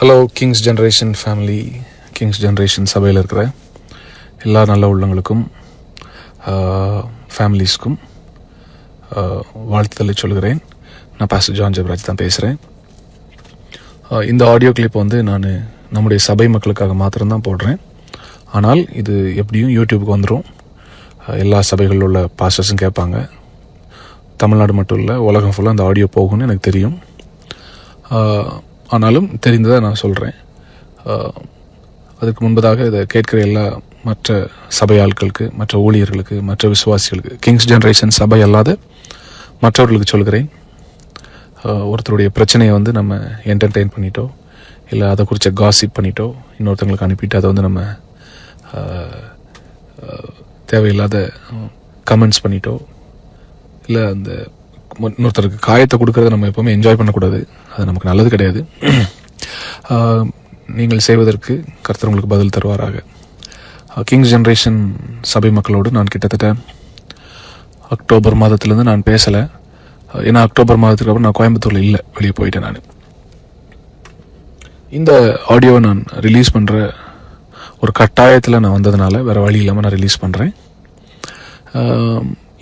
Hello Kings generation family, Kings generation சபையில் இருக்கிற எல்லா நல்ல உள்ளங்களுக்கும் ஃபேமிலிஸ்க்கும் வாழ்த்துதலை சொல்கிறேன். நான் பாஸ்டர் ஜான் ஜெபராஜ் தான் பேசுகிறேன். இந்த ஆடியோ கிளிப் நான் நம்முடைய சபை மக்களுக்காக மாத்திரம்தான் போடுறேன். ஆனால் இது எப்படியும் யூடியூபுக்கு வந்துடும். எல்லா சபைகளில் உள்ள பாஸ்டர்ஸும் கேட்பாங்க. தமிழ்நாடு மட்டும் இல்லை, உலகம் ஃபுல்லாக அந்த ஆடியோ போகும்னு எனக்கு தெரியும். ஆனாலும் தெரிந்ததை நான் சொல்கிறேன். அதுக்கு முன்பதாக இதை கேட்கிற எல்லா மற்ற சபை ஆட்களுக்கு, மற்ற ஊழியர்களுக்கு, மற்ற விசுவாசிகளுக்கு, கிங்ஸ் ஜென்ரேஷன் சபை அல்லாத மற்றவர்களுக்கு சொல்கிறேன். ஒருத்தருடைய பிரச்சனையை நம்ம என்டர்டெயின் பண்ணிட்டோ, இல்லை அதை குறித்த காசிப் பண்ணிட்டோ, இன்னொருத்தங்களுக்கு அனுப்பிட்டு அதை நம்ம தேவையில்லாத கமெண்ட்ஸ் பண்ணிட்டோ, இல்லை அந்த இன்னொருத்தருக்கு காயத்தை கொடுக்கறத நம்ம எப்போவுமே என்ஜாய் பண்ணக்கூடாது. அது நமக்கு நல்லது கிடையாது. நீங்கள் செய்வதற்கு கர்த்தர் உங்களுக்கு பதில் தருவாராக. கிங்ஸ் ஜென்ரேஷன் சபை மக்களோடு நான் கிட்டத்தட்ட அக்டோபர் மாதத்துலேருந்து நான் பேசலை. ஏன்னா அக்டோபர் மாதத்துக்கு அப்புறம் நான் கோயம்புத்தூரில் இல்லை, வெளியே போயிட்டேன். நான் இந்த ஆடியோவை நான் ரிலீஸ் பண்ணுற ஒரு கட்டாயத்தில் நான் வந்ததுனால வேறு வழி இல்லாமல் நான் ரிலீஸ் பண்ணுறேன்.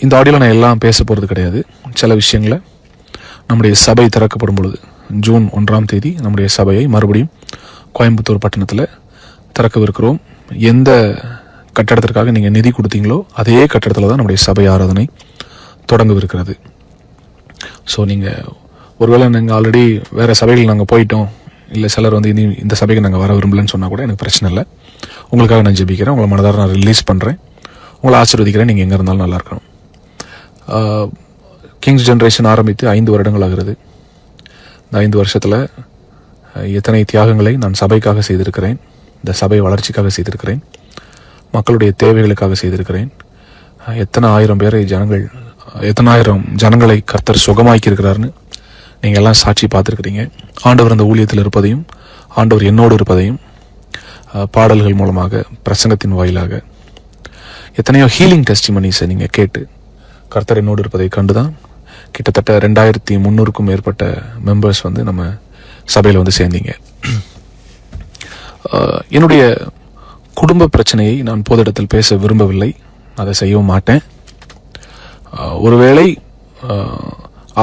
இந்த ஆடியோவில் நான் எல்லாம் பேச போகிறது கிடையாது. சில விஷயங்களை நம்முடைய சபை திறக்கப்படும் பொழுது ஜூன் 1 நம்முடைய சபையை மறுபடியும் கோயம்புத்தூர் பட்டணத்தில் திறக்கவிருக்கிறோம். எந்த கட்டடத்திற்காக நீங்கள் நிதி கொடுத்தீங்களோ அதே கட்டடத்தில் தான் நம்முடைய சபை ஆராதனை தொடங்கவிருக்கிறது. ஸோ நீங்கள் ஒருவேளை நீங்கள் ஆல்ரெடி வேறு சபைகள் நாங்கள் போயிட்டோம், இல்லை சிலர் இனி இந்த சபைக்கு நாங்கள் வர விரும்பலன்னு சொன்னால் கூட எனக்கு பிரச்சனை இல்லை. உங்களுக்காக நான் ஜெபிக்கிறேன். உங்களை மனதார நான் ரிலீஸ் பண்ணுறேன். உங்களை ஆசீர்வதிக்கிறேன். நீங்கள் எங்கே இருந்தாலும் நல்லா இருக்கணும். கிங்ஸ் ஜென்ரேஷன் ஆரம்பித்து 5 வருடங்கள் ஆகிறது. இந்த 5 வருஷத்தில் எத்தனை தியாகங்களை நான் சபைக்காக செய்திருக்கிறேன், இந்த சபை வளர்ச்சிக்காக செய்திருக்கிறேன், மக்களுடைய தேவைகளுக்காக செய்திருக்கிறேன். எத்தனை ஆயிரம் ஜனங்களை கர்த்தர் சுகமாக்கி இருக்கிறாருன்னு நீங்கள் எல்லாம் சாட்சி பார்த்துருக்கிறீங்க. ஆண்டவர் அந்த ஊழியத்தில் இருப்பதையும், ஆண்டவர் என்னோடு இருப்பதையும் பாடல்கள் மூலமாக, பிரசங்கத்தின் வாயிலாக எத்தனையோ ஹீலிங் டெஸ்டிமனிஸை நீங்கள் கேட்டு கர்த்தர் என்னோடு இருப்பதை கண்டுதான் கிட்டத்தட்ட 2300க்கும் மேற்பட்ட மெம்பர்ஸ் நம்ம சபையில் சேர்ந்தீங்க. என்னுடைய குடும்ப பிரச்சனையை நான் பொது இடத்தில் பேச விரும்பவில்லை. அதை செய்யவும் மாட்டேன். ஒருவேளை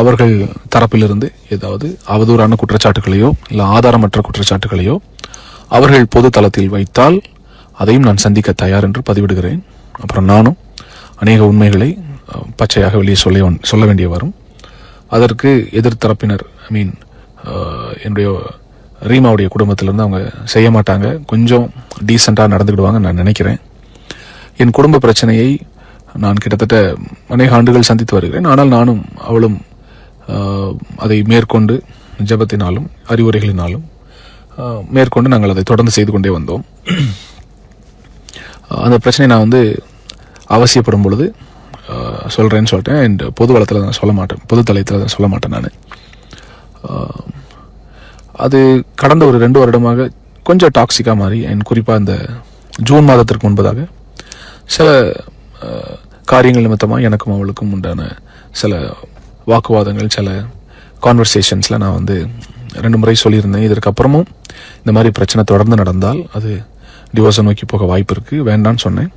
அவர்கள் தரப்பிலிருந்து ஏதாவது அவதூறான குற்றச்சாட்டுகளையோ இல்லை ஆதாரமற்ற குற்றச்சாட்டுகளையோ அவர்கள் பொது தளத்தில் வைத்தால் அதையும் நான் சந்திக்க தயார் என்று பதிவிடுகிறேன். அப்புறம் நானும் அநேக உண்மைகளை பச்சையாக வெளியே சொல்ல வேண்டிய வரும். அதற்கு எதிர்த்தரப்பினர், என்னுடைய ரீமாவுடைய குடும்பத்திலிருந்து அவங்க செய்ய மாட்டாங்க, கொஞ்சம் டீசெண்டாக நடந்துக்கிடுவாங்க நான் நினைக்கிறேன். என் குடும்ப பிரச்சனையை நான் கிட்டத்தட்ட அநேக ஆண்டுகள் சந்தித்து வருகிறேன். ஆனால் நானும் அவளும் அதை மேற்கொண்டு ஜெபத்தினாலும் அறிவுரைகளினாலும் மேற்கொண்டு நாங்கள் அதை தொடர்ந்து செய்து கொண்டே வந்தோம். அந்த பிரச்சனை நான் அவசியப்படும் பொழுது சொல்கிறேன்னு சொல்லிட்டேன். அண்ட் பொது வளத்தில் நான் சொல்ல மாட்டேன், பொது தளத்தில் தான் சொல்ல மாட்டேன். நான் அது கடந்த ஒரு 2 வருடமாக கொஞ்சம் டாக்ஸிக்காக மாறி, அண்ட் குறிப்பாக இந்த ஜூன் மாதத்திற்கு முன்பதாக சில காரியங்கள் நிமித்தமாக எனக்கும் அவளுக்கும் உண்டான சில வாக்குவாதங்கள், சில கான்வர்சேஷன்ஸில் நான் 2 முறை சொல்லியிருந்தேன். இதற்கப்புறமும் இந்த மாதிரி பிரச்சனை தொடர்ந்து நடந்தால் அது டிவோர்ஸை நோக்கி போக வாய்ப்பு இருக்குது, வேண்டான்னு சொன்னேன்.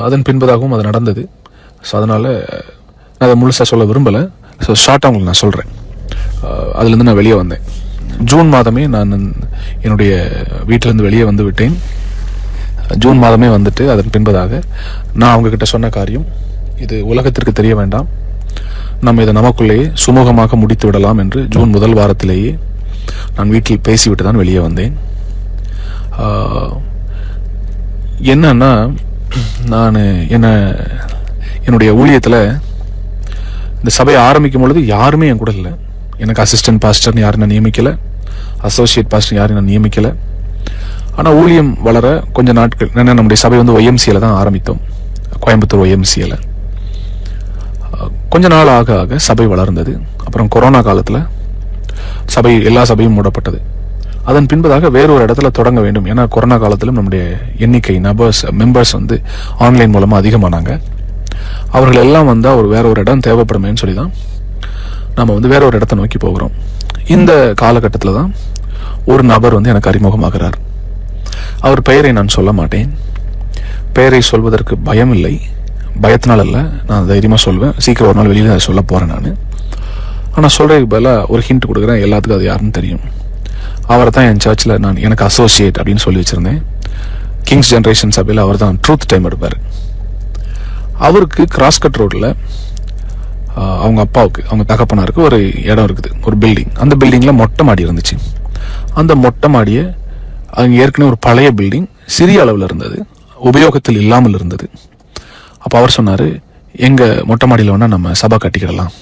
அதன் பின்பதாகவும் அது நடந்தது. ஸோ அதனால் நான் அதை முழுசாக சொல்ல விரும்பலை. ஸோ ஷார்ட்டாக உங்களுக்கு நான் சொல்கிறேன். அதுலேருந்து நான் வெளியே வந்தேன். ஜூன் மாதமே நான் என்னுடைய வீட்டிலேருந்து வெளியே வந்து விட்டேன். ஜூன் மாதமே வந்துட்டு அதன் பின்பதாக நான் அவங்கக்கிட்ட சொன்ன காரியம், இது உலகத்திற்கு தெரிய வேண்டாம், நம்ம இதை நமக்குள்ளேயே சுமூகமாக முடித்து விடலாம் என்று ஜூன் முதல் வாரத்திலேயே நான் வீட்டில் பேசிவிட்டு தான் வெளியே வந்தேன். என்னன்னா, நான் என்னுடைய ஊழியத்தில் இந்த சபையை ஆரம்பிக்கும் பொழுது யாருமே என் கூட இல்லை. எனக்கு அசிஸ்டன்ட் பாஸ்டர்னு யாரும் நான் நியமிக்கலை, அசோசியேட் பாஸ்டர் யாரும் நான் நியமிக்கலை. ஆனால் ஊழியம் வளர கொஞ்ச நாட்கள், நம்முடைய சபை ஒய்எம்சியில் தான் ஆரம்பித்தோம், கோயம்புத்தூர் ஒய்எம்சியில். கொஞ்ச நாள் ஆக ஆக சபை வளர்ந்தது. அப்புறம் கொரோனா காலத்தில் எல்லா சபையும் மூடப்பட்டது. அதன் பின்பதாக வேறொரு இடத்துல தொடங்க வேண்டும். ஏன்னா கொரோனா காலத்திலும் நம்முடைய எண்ணிக்கை மெம்பர்ஸ் ஆன்லைன் மூலமாக அதிகமானாங்க. அவர்கள் எல்லாம் வேற ஒரு இடம் தேவைப்படுமேன்னு சொல்லி தான் நம்ம வேற ஒரு இடத்தை நோக்கி போகிறோம். இந்த காலகட்டத்தில் தான் ஒரு நபர் வந்து எனக்கு அறிமுகமாகிறார். அவர் பெயரை நான் சொல்ல மாட்டேன். பெயரை சொல்வதற்கு பயம் இல்லை, பயத்தினால் அல்ல, நான் தைரியமாக சொல்வேன். சீக்கிரம் ஒரு நாள் வெளியில் அதை சொல்ல போகிறேன் நான். ஆனால் சொல்கிறதுக்கு பதிலாக ஒரு ஹிண்ட் கொடுக்குறேன், எல்லாத்துக்கும் அது யாருன்னு தெரியும். அவரை தான் என் சர்ச்சில் நான் எனக்கு அசோசியேட் அப்படின்னு சொல்லி வச்சுருந்தேன். கிங்ஸ் ஜென்ரேஷன் சபையில் அவர் தான் ட்ரூத் டைம் எடுப்பார். அவருக்கு கிராஸ்கட் ரோட்டில் அவங்க அப்பாவுக்கு, அவங்க தகப்பனாருக்கு ஒரு இடம் இருக்குது, ஒரு பில்டிங். அந்த பில்டிங்கில் மொட்டை மாடி இருந்துச்சு. அந்த மொட்டை மாடியை அங்கே ஏற்கனவே ஒரு பழைய பில்டிங் சிறிய அளவில் இருந்தது, உபயோகத்தில் இல்லாமல் இருந்தது. அப்போ அவர் சொன்னார், எங்கள் மொட்டை மாடியில் வேணால் நம்ம சபை கட்டிக்கிடலாம்,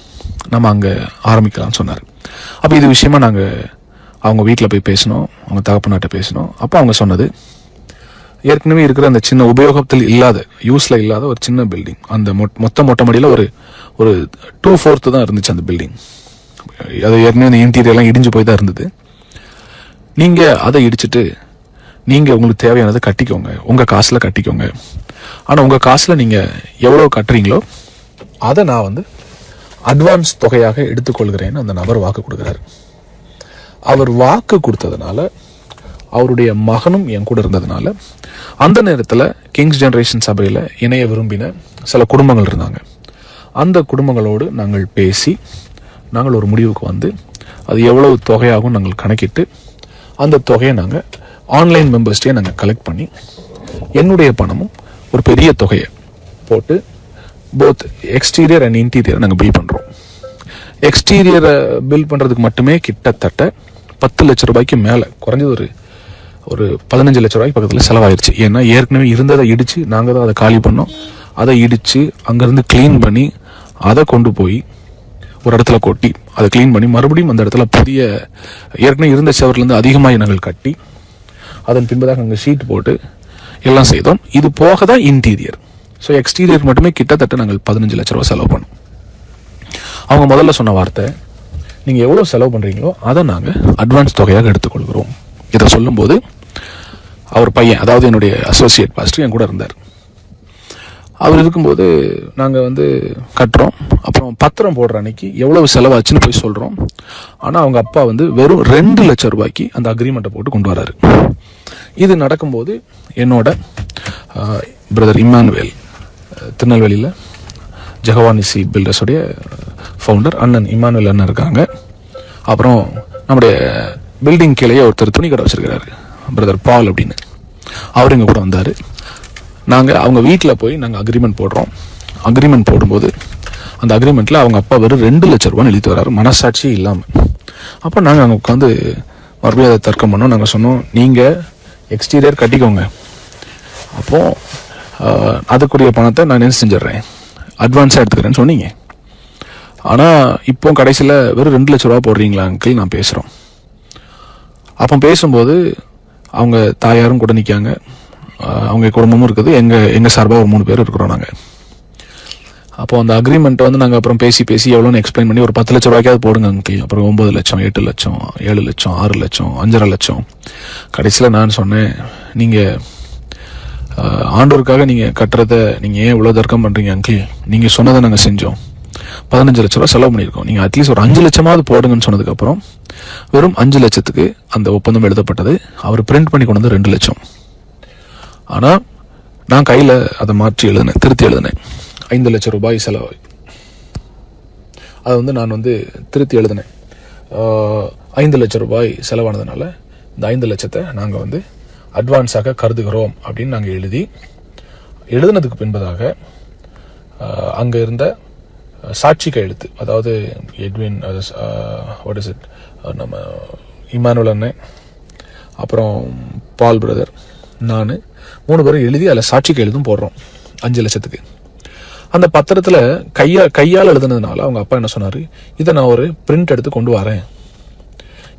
நம்ம அங்கே ஆரம்பிக்கலாம்னு சொன்னார். அப்போ இது விஷயமா நாங்கள் அவங்க வீட்டில் போய் பேசினோம், அவங்க தகப்பனாட்ட பேசினோம். அப்போ அவங்க சொன்னது, ஏற்கனவே இருக்கிற அந்த சின்ன உபயோகத்தில் இல்லாத, யூஸில் இல்லாத ஒரு சின்ன பில்டிங், அந்த மொட்டை மாடியில் ஒரு 2/4 தான் இருந்துச்சு அந்த பில்டிங். அது ஏற்கனவே அந்த இன்டீரியர்லாம் இடிஞ்சு போய் தான் இருந்தது. நீங்கள் அதை இடிச்சுட்டு நீங்கள் உங்களுக்கு தேவையானதை கட்டிக்கோங்க, உங்கள் காசில் கட்டிக்கோங்க. ஆனால் உங்கள் காசில் நீங்கள் எவ்வளோ கட்டுறீங்களோ அதை நான் வந்து அட்வான்ஸ் தொகையாக எடுத்துக்கொள்கிறேன்னு அந்த நபர் வாக்கு கொடுக்குறாரு. அவர் வாக்கு கொடுத்ததுனால, அவருடைய மகனும் என் கூட இருந்ததுனால, அந்த நேரத்தில் கிங்ஸ் ஜெனரேஷன் சபையில் இணைய விரும்பின சில குடும்பங்கள் இருந்தாங்க. அந்த குடும்பங்களோடு நாங்கள் பேசி நாங்கள் ஒரு முடிவுக்கு வந்து அது எவ்வளவு தொகையாகும் நாங்கள் கணக்கிட்டு அந்த தொகையை நாங்கள் ஆன்லைன் மெம்பர்ஸ்டே நாங்கள் கலெக்ட் பண்ணி என்னுடைய பணமும் ஒரு பெரிய தொகையை போட்டு போத் எக்ஸ்டீரியர் அண்ட் இன்டீரியர் நாங்கள் பில் பண்ணுறோம். எக்ஸ்டீரியரை பில் பண்ணுறதுக்கு மட்டுமே கிட்டத்தட்ட 10 லட்ச ரூபாய்க்கு மேலே, குறைஞ்சது ஒரு 15 லட்ச ரூபாய்க்கு பக்கத்தில் செலவாயிருச்சு. ஏன்னா ஏற்கனவே இருந்ததை இடித்து நாங்கள் தான் அதை காலி பண்ணோம். அதை இடித்து அங்கேருந்து க்ளீன் பண்ணி அதை கொண்டு போய் ஒரு இடத்துல கொட்டி அதை க்ளீன் பண்ணி மறுபடியும் அந்த இடத்துல புதிய ஏற்கனவே இருந்த செவர்லேருந்து அதிகமாக நாங்கள் கட்டி அதன் பின்பதாக நாங்கள் ஷீட் போட்டு எல்லாம் செய்தோம். இது போக தான் இன்டீரியர். ஸோ எக்ஸ்டீரியர் மட்டுமே கிட்டத்தட்ட நாங்கள் 15 லட்ச ரூபா செலவு பண்ணோம். அவங்க முதல்ல சொன்ன வார்த்தை, நீங்கள் எவ்வளோ செலவு பண்ணுறீங்களோ அதை நாங்கள் அட்வான்ஸ் தொகையாக எடுத்துக்கொள்கிறோம். இதை சொல்லும்போது அவர் பையன், அதாவது என்னுடைய அசோசியேட் பாஸ்டர் என் கூட இருந்தார். அவர் இருக்கும்போது நாங்கள் வந்து கட்டுறோம். அப்புறம் பத்திரம் போடுற அன்னைக்கு எவ்வளவு செலவாச்சுன்னு போய் சொல்கிறோம். ஆனால் அவங்க அப்பா வந்து வெறும் 2 லட்ச ரூபாய்க்கு அந்த அக்ரிமெண்ட்டை போட்டு கொண்டு வராரு. இது நடக்கும்போது என்னோட பிரதர் இம்மானுவேல், திருநெல்வேலியில் ஜெகவானிசி பில்டர்ஸுடைய ஃபவுண்டர் அண்ணன் இம்மானுவேல் அண்ணன் இருக்காங்க. அப்புறம் நம்முடைய பில்டிங் கீழே ஒருத்தர் துணி கடை வச்சிருக்கிறாரு, பிரதர் பால் அப்படின்னு. அவர் எங்கள் கூட வந்தார். நாங்கள் அவங்க வீட்டில் போய் நாங்கள் அக்ரிமெண்ட் போடுறோம். அக்ரிமெண்ட் போடும்போது அந்த அக்ரிமெண்ட்டில் அவங்க அப்பா வெறும் 2 லட்ச ரூபான்னு எழுதி வர்றாரு, மனசாட்சியே இல்லாமல். அப்போ நாங்கள் அங்கே உட்காந்து மறுபடியும் அதை தர்க்கம் பண்ணோம். நாங்கள் சொன்னோம், நீங்கள் எக்ஸ்டீரியர் கட்டிக்கோங்க, அப்போது அதுக்குரிய பணத்தை நான் என்ன செஞ்சிடறேன், அட்வான்ஸாக எடுத்துக்கிறேன்னு சொன்னீங்க. ஆனால் இப்போ கடைசியில் வெறும் 2 லட்ச ரூபா போடுறீங்களா அங்கிள், நான் பேசுகிறோம். அப்போ பேசும்போது அவங்க தாயாரும் கூட நிற்காங்க, அவங்க குடும்பமும் இருக்குது, எங்கள் சார்பாக ஒரு 3 பேர் இருக்கிறோம் நாங்கள். அப்போ அந்த அக்ரிமெண்ட்டை வந்து நாங்கள் அப்புறம் பேசி எவ்வளோன்னு எக்ஸ்பிளைன் பண்ணி ஒரு 10 லட்ச ரூபாய்க்காவது போடுங்க அங்கிள். அப்புறம் 9 லட்சம், 8 லட்சம், 7 லட்சம், 6 லட்சம், 5.5 லட்சம். கடைசியில் நான் சொன்னேன், நீங்கள் ஆண்டோருக்காக நீங்கள் கட்டுறதை நீங்கள் ஏன் இவ்வளோ தர்க்கம் பண்ணுறீங்க அங்கிள், நீங்கள் சொன்னதை நாங்கள் செஞ்சோம், 15 லட்ச ரூபா செலவு பண்ணியிருக்கோம், நீங்கள் அட்லீஸ்ட் ஒரு 5 லட்சமாவது போடுங்கன்னு சொன்னதுக்கப்புறம் வெறும் 5 லட்சத்துக்கு அந்த ஒப்பந்தம் எழுதப்பட்டது. அவர் பிரிண்ட் பண்ணி கொண்டு வந்து 2 லட்சம். ஆனால் நான் கையில் அதை மாற்றி எழுதினேன், திருத்தி எழுதினேன். 5 லட்சம் ரூபாய் செலவு, அதை வந்து நான் வந்து திருத்தி எழுதினேன். 5 லட்சம் ரூபாய் செலவானதுனால இந்த 5 லட்சத்தை நாங்கள் வந்து அட்வான்ஸாக கருதுகிறோம் அப்படின்னு நாங்கள் எழுதினதுக்கு பின்பதாக அங்கே இருந்த சாட்சி கையெழுத்து, அதாவது எட்வின், வாட் இஸ் இட், நம்ம இமானுவல் அண்ணன், அப்புறம் பால் பிரதர், நான் 3 பேரும் எழுதி அதில் சாட்சி கையெழுத்தும் போடுறோம் 5 லட்சத்துக்கு. அந்த பத்திரத்தில் கையால் எழுதுனதுனால அவங்க அப்பா என்ன சொன்னார், இதை நான் ஒரு பிரிண்ட் எடுத்து கொண்டு வரேன்,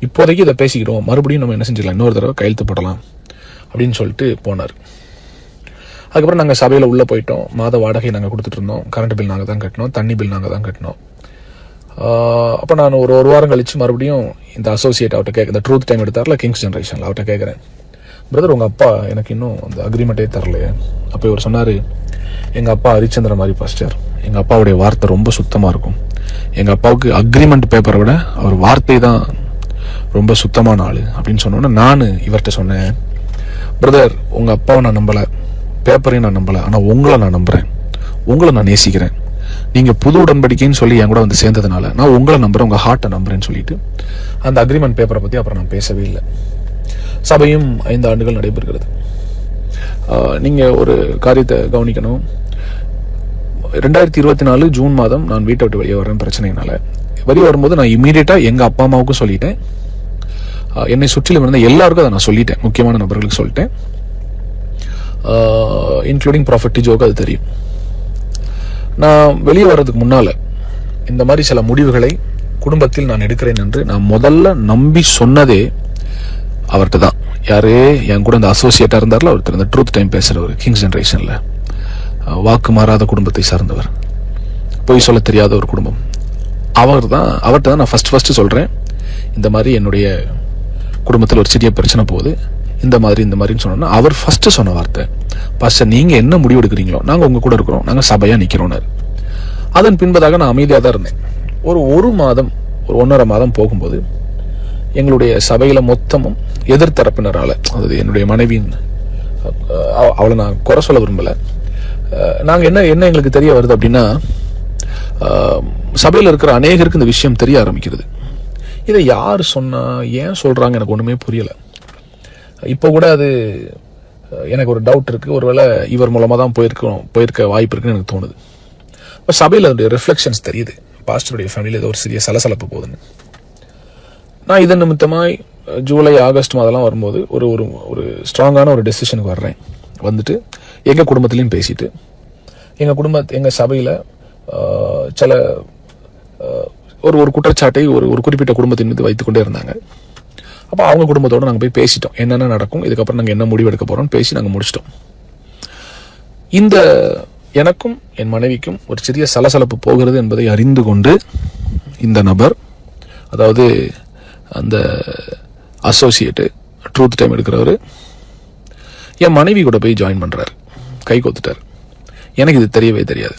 இப்போதைக்கு இதை பேசிக்கிறோம், மறுபடியும் நம்ம என்ன செஞ்சிடலாம், இன்னொரு தடவை கையெழுத்து போடலாம் அப்படின்னு சொல்லிட்டு போனார். அதுக்கப்புறம் நாங்கள் சபையில் உள்ளே போயிட்டோம். மாத வாடகை நாங்கள் கொடுத்துட்டு இருந்தோம், கரண்ட் பில் நாங்கள் தான் கட்டினோம், தண்ணி பில் நாங்கள் தான் கட்டினோம். அப்போ நான் ஒரு வாரம் கழித்து மறுபடியும் இந்த அசோசியேட் அவர்கிட்ட இந்த ட்ரூத் டைம் எடுத்தார்ல கிங்ஸ் ஜென்ரேஷனில், அவர்கிட்ட கேட்குறேன், பிரதர் உங்கள் அப்பா எனக்கு இன்னும் அந்த அக்ரிமெண்ட்டே தரலையே. அப்போ இவர் சொன்னார், எங்கள் அப்பா ஹரிச்சந்திர மாதிரி பாஸ்டர், எங்கள் அப்பாவுடைய வார்த்தை ரொம்ப சுத்தமாக இருக்கும், எங்கள் அப்பாவுக்கு அக்ரிமெண்ட் பேப்பரை விட அவர் வார்த்தை தான் ரொம்ப சுத்தமான ஆள் அப்படின்னு சொன்னோன்னே நான் இவர்கிட்ட சொன்னேன், பிரதர், உங்கள் அப்பாவை நான் நம்பலை, பேப்பரையும் நான் நம்பலை, ஆனால் உங்களை நான் நம்புகிறேன், உங்களை நான் நேசிக்கிறேன். நீங்கள் புது உடன்படிக்கைன்னு சொல்லி என் கூட வந்து சேர்ந்ததுனால நான் உங்களை நம்புகிறேன், உங்கள் ஹார்ட்டை நம்புறேன்னு சொல்லிட்டு அந்த அக்ரிமெண்ட் பேப்பரை பற்றி அப்புறம் நான் பேசவே இல்லை. சபையும் 5 ஆண்டுகள் நடைபெறுகிறது. நீங்கள் ஒரு காரியத்தை கவனிக்கணும். 2024 ஜூன் மாதம் நான் வீட்டை விட்டு வெளியே வரேன் பிரச்சனைனால. வெளியே வரும்போது நான் இமீடியட்டாக எங்கள் அப்பா அம்மாவுக்கும் சொல்லிட்டேன், என்னை சுற்றிலும் இருந்த எல்லாருக்கும் அதை நான் சொல்லிட்டேன், முக்கியமான நபர்களுக்கு சொல்லிட்டேன், இன்க்ளூடிங் ப்ராஃபட் ஜோக்கு அது தெரியும். நான் வெளியே வர்றதுக்கு முன்னால் இந்த மாதிரி சில முடிவுகளை குடும்பத்தில் நான் எடுக்கிறேன் என்று நான் முதல்ல நம்பி சொன்னதே அவர்கிட்ட தான். யாரு என் கூட இந்த அசோசியேட்டாக இருந்தார்ல ஒருத்தர், இந்த ட்ரூத் டைம் பேசுகிறவர், கிங்ஸ் ஜென்ரேஷனில் வாக்கு மாறாத குடும்பத்தை சார்ந்தவர், பொய் சொல்ல தெரியாத ஒரு குடும்பம். அவர்கிட்ட தான் நான் ஃபர்ஸ்ட் சொல்கிறேன், இந்த மாதிரி என்னுடைய குடும்பத்தில் ஒரு சிறிய பிரச்சனை போகுது, இந்த மாதிரின்னு சொன்னோன்னா அவர் ஃபர்ஸ்ட் சொன்ன வார்த்தை, பாஸ்டர் நீங்கள் என்ன முடிவு எடுக்கிறீங்களோ நாங்கள் உங்கள் கூட இருக்கிறோம், நாங்கள் சபையாக நிற்கிறோன்னு. அதன் பின்பதாக நான் அமைதியாக தான் இருந்தேன். ஒரு மாதம், ஒரு 1.5 மாதம் போகும்போது எங்களுடைய சபையில் மொத்தமும் எதிர்த்தரப்பினரால், அதாவது என்னுடைய மனைவியின், அவளை நான் குறை சொல்ல விரும்பலை, நாங்கள் என்ன எங்களுக்கு தெரிய வருது அப்படின்னா, சபையில் இருக்கிற அநேகருக்கு இந்த விஷயம் தெரிய ஆரம்பிக்கிறது. இதை யார் சொன்னா, ஏன் சொல்றாங்க, எனக்கு ஒண்ணுமே புரியல. இப்போ கூட அது எனக்கு ஒரு டவுட் இருக்கு, ஒருவேளை இவர் மூலமா தான் போயிருக்க வாய்ப்பு இருக்குன்னு எனக்கு தோணுது. இப்போ சபையில் அதனுடைய ரிஃப்ளெக்ஷன்ஸ் தெரியுது, பாஸ்டருடைய ஃபேமிலியில் ஏதோ ஒரு சிறிய சலசலப்பு போகுதுன்னு. நான் இதன் நிமித்தமாய் ஜூலை ஆகஸ்ட் மாதம்லாம் வரும்போது ஒரு ஸ்ட்ராங்கான ஒரு டெசிஷனுக்கு வர்றேன். வந்துட்டு எங்கள் குடும்பத்திலையும் பேசிட்டு, எங்கள் சபையில் சில ஒரு குற்றச்சாட்டை ஒரு குறிப்பிட்ட குடும்பத்தின் மீது வைத்துக்கொண்டே இருந்தாங்க. அப்போ அவங்க குடும்பத்தோடு நாங்கள் போய் பேசிட்டோம், என்னென்ன நடக்கும், இதுக்கப்புறம் நாங்கள் என்ன முடிவு எடுக்க போகிறோம்னு பேசி நாங்கள் முடிச்சிட்டோம். இந்த எனக்கும் என் மனைவிக்கும் ஒரு சிறிய சலசலப்பு போகிறது என்பதை அறிந்து கொண்டு இந்த நபர், அதாவது அந்த அசோசியேட்டு ட்ரூத் டைம் எடுக்கிறவர், என் மனைவி கூட போய் ஜாயின் பண்ணுறாரு, கை கோத்துட்டார். எனக்கு இது தெரியவே தெரியாது.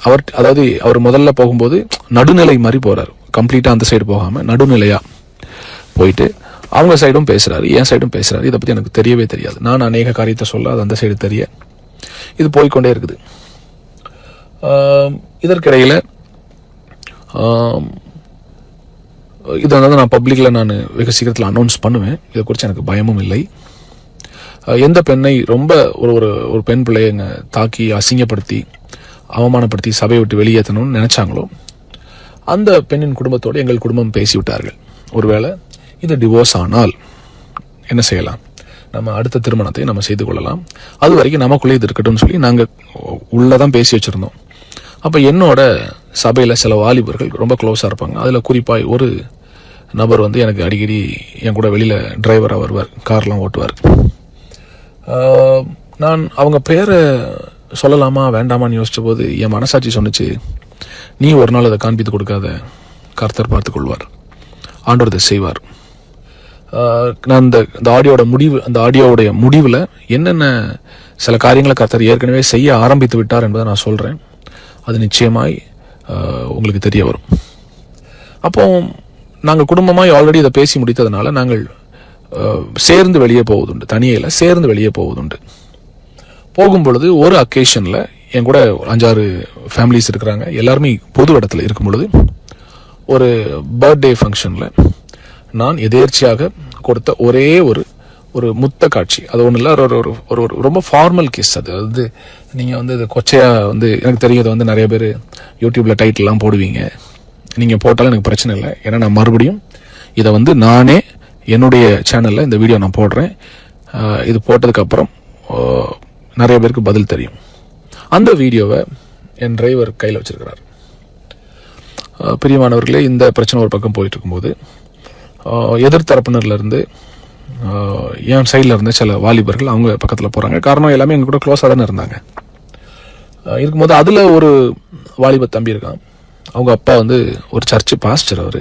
அவர் முதல்ல போகும்போது நடுநிலை மாதிரி போறாரு, கம்ப்ளீட்டா அந்த சைடு போகாம நடுநிலையா போயிட்டு அவங்க சைடும் பேசுறாரு, என் சைடும் பேசுறாரு. இதை பத்தி எனக்கு தெரியவே தெரியாது. நான் அநேக காரியத்தை சொல்ல அது அந்த சைடு தெரிய இது போய்கொண்டே இருக்குது. இதற்கிடையில இதை வந்து நான் பப்ளிக்ல நான் வெகு சீக்கிரத்தில் அனௌன்ஸ் பண்ணுவேன். இதை குறித்து எனக்கு பயமும் இல்லை. எந்த பெண்ணை ரொம்ப ஒரு பெண் பிள்ளைங்க தாக்கி அசிங்கப்படுத்தி அவமானப்படுத்தி சபையை விட்டு வெளியேற்றணும்னு நினைச்சாங்களோ அந்த பெண்ணின் குடும்பத்தோடு எங்கள் குடும்பம் பேசிவிட்டார்கள். ஒருவேளை இது டிவோர்ஸ் ஆனால் என்ன செய்யலாம், நம்ம அடுத்த திருமணத்தை நம்ம செய்து கொள்ளலாம், அது வரைக்கும் நமக்குள்ளே இது இருக்கட்டும்னு சொல்லி நாங்கள் உள்ளதான் பேசி வச்சிருந்தோம். அப்போ என்னோட சபையில் சில வாலிபர்கள் ரொம்ப க்ளோஸாக இருப்பாங்க. அதில் குறிப்பாக ஒரு நபர் வந்து எனக்கு அடிக்கடி என் கூட வெளியில் டிரைவராக வருவார், கார்லாம் ஓட்டுவார். நான் அவங்க பேரை சொல்லலாமா வேண்டாமான்னு யோசிச்ச போது என் மனசாட்சி சொன்னிச்சு, நீ ஒரு நாள் அதை காண்பித்து கொடுக்காத, கர்த்தர் பார்த்து கொள்வார், ஆண்டவர் அதை செய்வார். நான் அந்த ஆடியோவுடைய முடிவில் என்னென்ன சில காரியங்களை கர்த்தர் ஏற்கனவே செய்ய ஆரம்பித்து விட்டார் என்பதை நான் சொல்கிறேன். அது நிச்சயமாய் உங்களுக்கு தெரிய வரும். அப்போ நாங்கள் குடும்பமாய் ஆல்ரெடி இதை பேசி முடித்ததுனால நாங்கள் சேர்ந்து வெளியே போவதுண்டு, தனியில் சேர்ந்து வெளியே போவதுண்டு. போகும் பொழுது ஒரு அக்கேஷனில் என் கூட 5-6 ஃபேமிலிஸ் இருக்கிறாங்க, எல்லாருமே பொது இடத்துல இருக்கும் பொழுது ஒரு பர்த்டே ஃபங்க்ஷனில் நான் எதேர்ச்சியாக கொடுத்த ஒரே ஒரு முத்த காட்சி, அது ஒன்றும் இல்லை, ஒரு ரொம்ப ஃபார்மல் கிஸ். அது வந்து நீங்கள் வந்து இது கொச்சையாக வந்து எனக்கு தெரியும், இது வந்து நிறைய பேர் யூடியூப்பில் டைட்டில்லாம் போடுவீங்க, நீங்கள் போட்டாலும் எனக்கு பிரச்சனை இல்லை. ஏன்னா நான் மறுபடியும் இதை வந்து நானே என்னுடைய சேனலில் இந்த வீடியோ நான் போடுறேன். இது போட்டதுக்கப்புறம் நிறைய பேருக்கு பதில் தெரியும். அந்த வீடியோவை என் டிரைவர் கையில் வச்சிருக்கிறார். பிரியமானவர்களே, இந்த பிரச்சனை ஒரு பக்கம் போயிட்டு இருக்கும்போது எதிர்த்தரப்பினர்லேருந்து என் சைடில் இருந்த சில வாலிபர்கள் அவங்க பக்கத்தில் போகிறாங்க. காரணம் எல்லாமே எங்க கூட க்ளோஸாக தானே இருந்தாங்க. இருக்கும்போது அதில் ஒரு வாலிப தம்பி இருக்கான், அவங்க அப்பா வந்து ஒரு சர்ச்சு பாஸ்டர். அவர்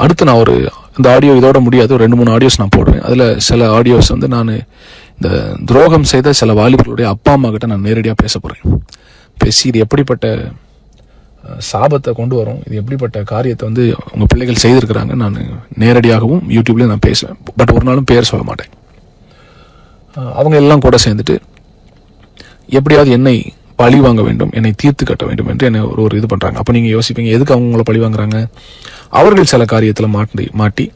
அடுத்து நான் இந்த ஆடியோ இதோட முடியாது, 2-3 ஆடியோஸ் நான் போடுவேன். அதில் சில ஆடியோஸ் வந்து நான் இந்த துரோகம் செய்த சில வாலிபர்களுடைய அப்பா அம்மா கிட்ட நான் நேரடியாக பேச போகிறேன். பேசி இது எப்படிப்பட்ட சாபத்தை கொண்டு வரும். இது எப்படிப்பட்ட காரியத்தை வந்து உங்கள் பிள்ளைகள் செய்திருக்கிறாங்க. நான் நேரடியாகவும் யூடியூப்லேயும் நான் பேசுவேன், பட் ஒரு நாளும் பேர் சொல்ல மாட்டேன். அவங்க எல்லாம் கூட சேர்ந்துட்டு எப்படியாவது என்னை பழி வாங்க வேண்டும், என்னை தீர்த்து கட்ட வேண்டும் என்று என்னை ஒரு இது பண்ணுறாங்க. அப்போ நீங்கள் யோசிப்பீங்க, எதுக்கு அவங்கள பழி வாங்குறாங்க? அவர்கள் சில காரியத்தில் மாட்டி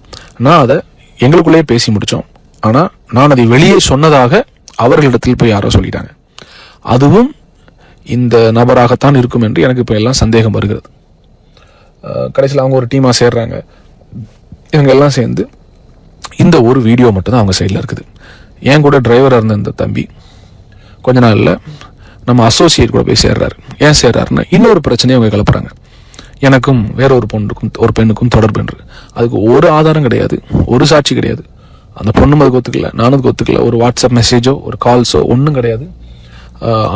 நான் அதை எங்களுக்குள்ளேயே பேசி முடித்தோம். ஆனால் நான் அதை வெளியே சொன்னதாக அவர்களிடத்தில் போய் யாரோ சொல்லிட்டாங்க. அதுவும் இந்த நபராகத்தான் இருக்கும் என்று எனக்கு இப்போ எல்லாம் சந்தேகம் வருகிறது. கடைசியில் அவங்க ஒரு டீமாக சேர்றாங்க. இவங்க எல்லாம் சேர்ந்து இந்த ஒரு வீடியோ மட்டும்தான் அவங்க சைடில் இருக்குது. என் கூட டிரைவராக இருந்த இந்த தம்பி கொஞ்ச நாளில் நம்ம அசோசியேட் கூட போய் சேர்றாரு. ஏன் சேர்றாருன்னா, இன்னொரு பிரச்சனையை அவங்க கிளப்புறாங்க. எனக்கும் வேற ஒரு பொண்ணுக்கும் ஒரு பெண்ணுக்கும் தொடர்பு என்று. அதுக்கு ஒரு ஆதாரம் கிடையாது, ஒரு சாட்சி கிடையாது. அந்த பொண்ணும் அதுக்கு ஒத்துக்கல, நானும் அதுக்கு ஒத்துக்கல. ஒரு வாட்ஸ்அப் மெசேஜோ ஒரு கால்ஸோ ஒன்றும் கிடையாது.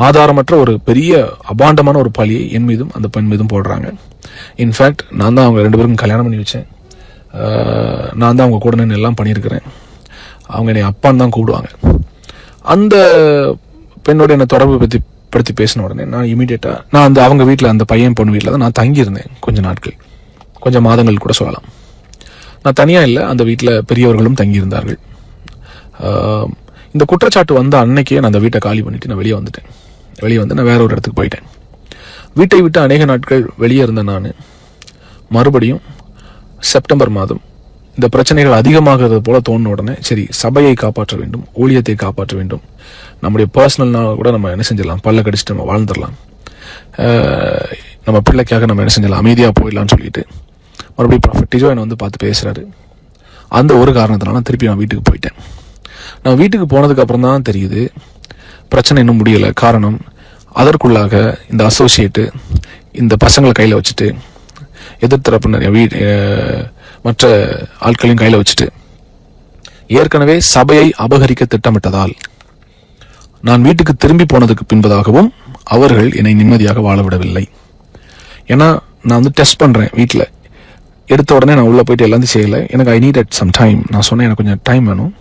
ஆதாரமற்ற ஒரு பெரிய அபாண்டமான ஒரு பழியை என் மீதும் அந்த பெண் மீதும் போடுறாங்க. இன்ஃபேக்ட் நான் தான் அவங்க 2 பேருக்கும் கல்யாணம் பண்ணி வச்சேன். நான் தான் அவங்க கூட நின்று எல்லாம் பண்ணியிருக்கிறேன். அவங்க என்னை அப்பான்னு தான் கூப்பிடுவாங்க. அந்த பெண்ணோட என்னை தொடர்பு படுத்தி பேசின உடனே நான் இமீடியட்டாக நான் அவங்க வீட்டில், அந்த பையன் பொண்ணு வீட்டில் தான் நான் தங்கியிருந்தேன் கொஞ்சம் மாதங்கள் கூட சொல்லலாம். நான் தனியாக இல்லை, அந்த வீட்டில் பெரியவர்களும் தங்கியிருந்தார்கள். இந்த குற்றச்சாட்டு வந்த அன்னைக்கே நான் அந்த வீட்டை காலி பண்ணிட்டு நான் வெளியே வந்து நான் வேற ஒரு இடத்துக்கு போயிட்டேன். வீட்டை விட்டு அநேக நாட்கள் வெளியே இருந்தேன். நான் மறுபடியும் செப்டம்பர் மாதம் இந்த பிரச்சனைகள் அதிகமாகிறது போல தோணுன உடனே, சரி சபையை காப்பாற்ற வேண்டும், ஊழியத்தை காப்பாற்ற வேண்டும், நம்முடைய பர்சனல்னால் கூட நம்ம என்ன செஞ்சிடலாம், பல்ல கடிச்சிட்டு நம்ம வாழ்ந்துடலாம், நம்ம பிள்ளைக்காக நம்ம என்ன செஞ்சிடலாம், அமைதியாக போயிடலாம்னு சொல்லிட்டு மறுபடியும் ப்ராஃபெட் டிஜோ என்னை வந்து பார்த்து பேசுகிறாரு. அந்த ஒரு காரணத்தினால திருப்பி நான் வீட்டுக்கு போயிட்டேன். நான் வீட்டுக்கு போனதுக்கு அப்புறம் தான் தெரியுது பிரச்சனை இன்னும் முடியலை. காரணம், அதற்குள்ளாக இந்த அசோசியேட்டு இந்த பசங்களை கையில் வச்சுட்டு, எதிர்த்தரப்பு மற்ற ஆட்களையும் கையில் வச்சுட்டு, ஏற்கனவே சபையை அபகரிக்க திட்டமிட்டதால் நான் வீட்டுக்கு திரும்பி போனதுக்கு பின்பதாகவும் அவர்கள் என்னை நிம்மதியாக வாழ விடவில்லை. ஏன்னா நான் வந்து டெஸ்ட் பண்ணுறேன் வீட்டில். எடுத்த உடனே நான் உள்ளே போயிட்டு எல்லாத்தையும் செய்யலை. எனக்கு I need at some time. நான் சொன்னேன், எனக்கு கொஞ்சம் டைம் வேணும்,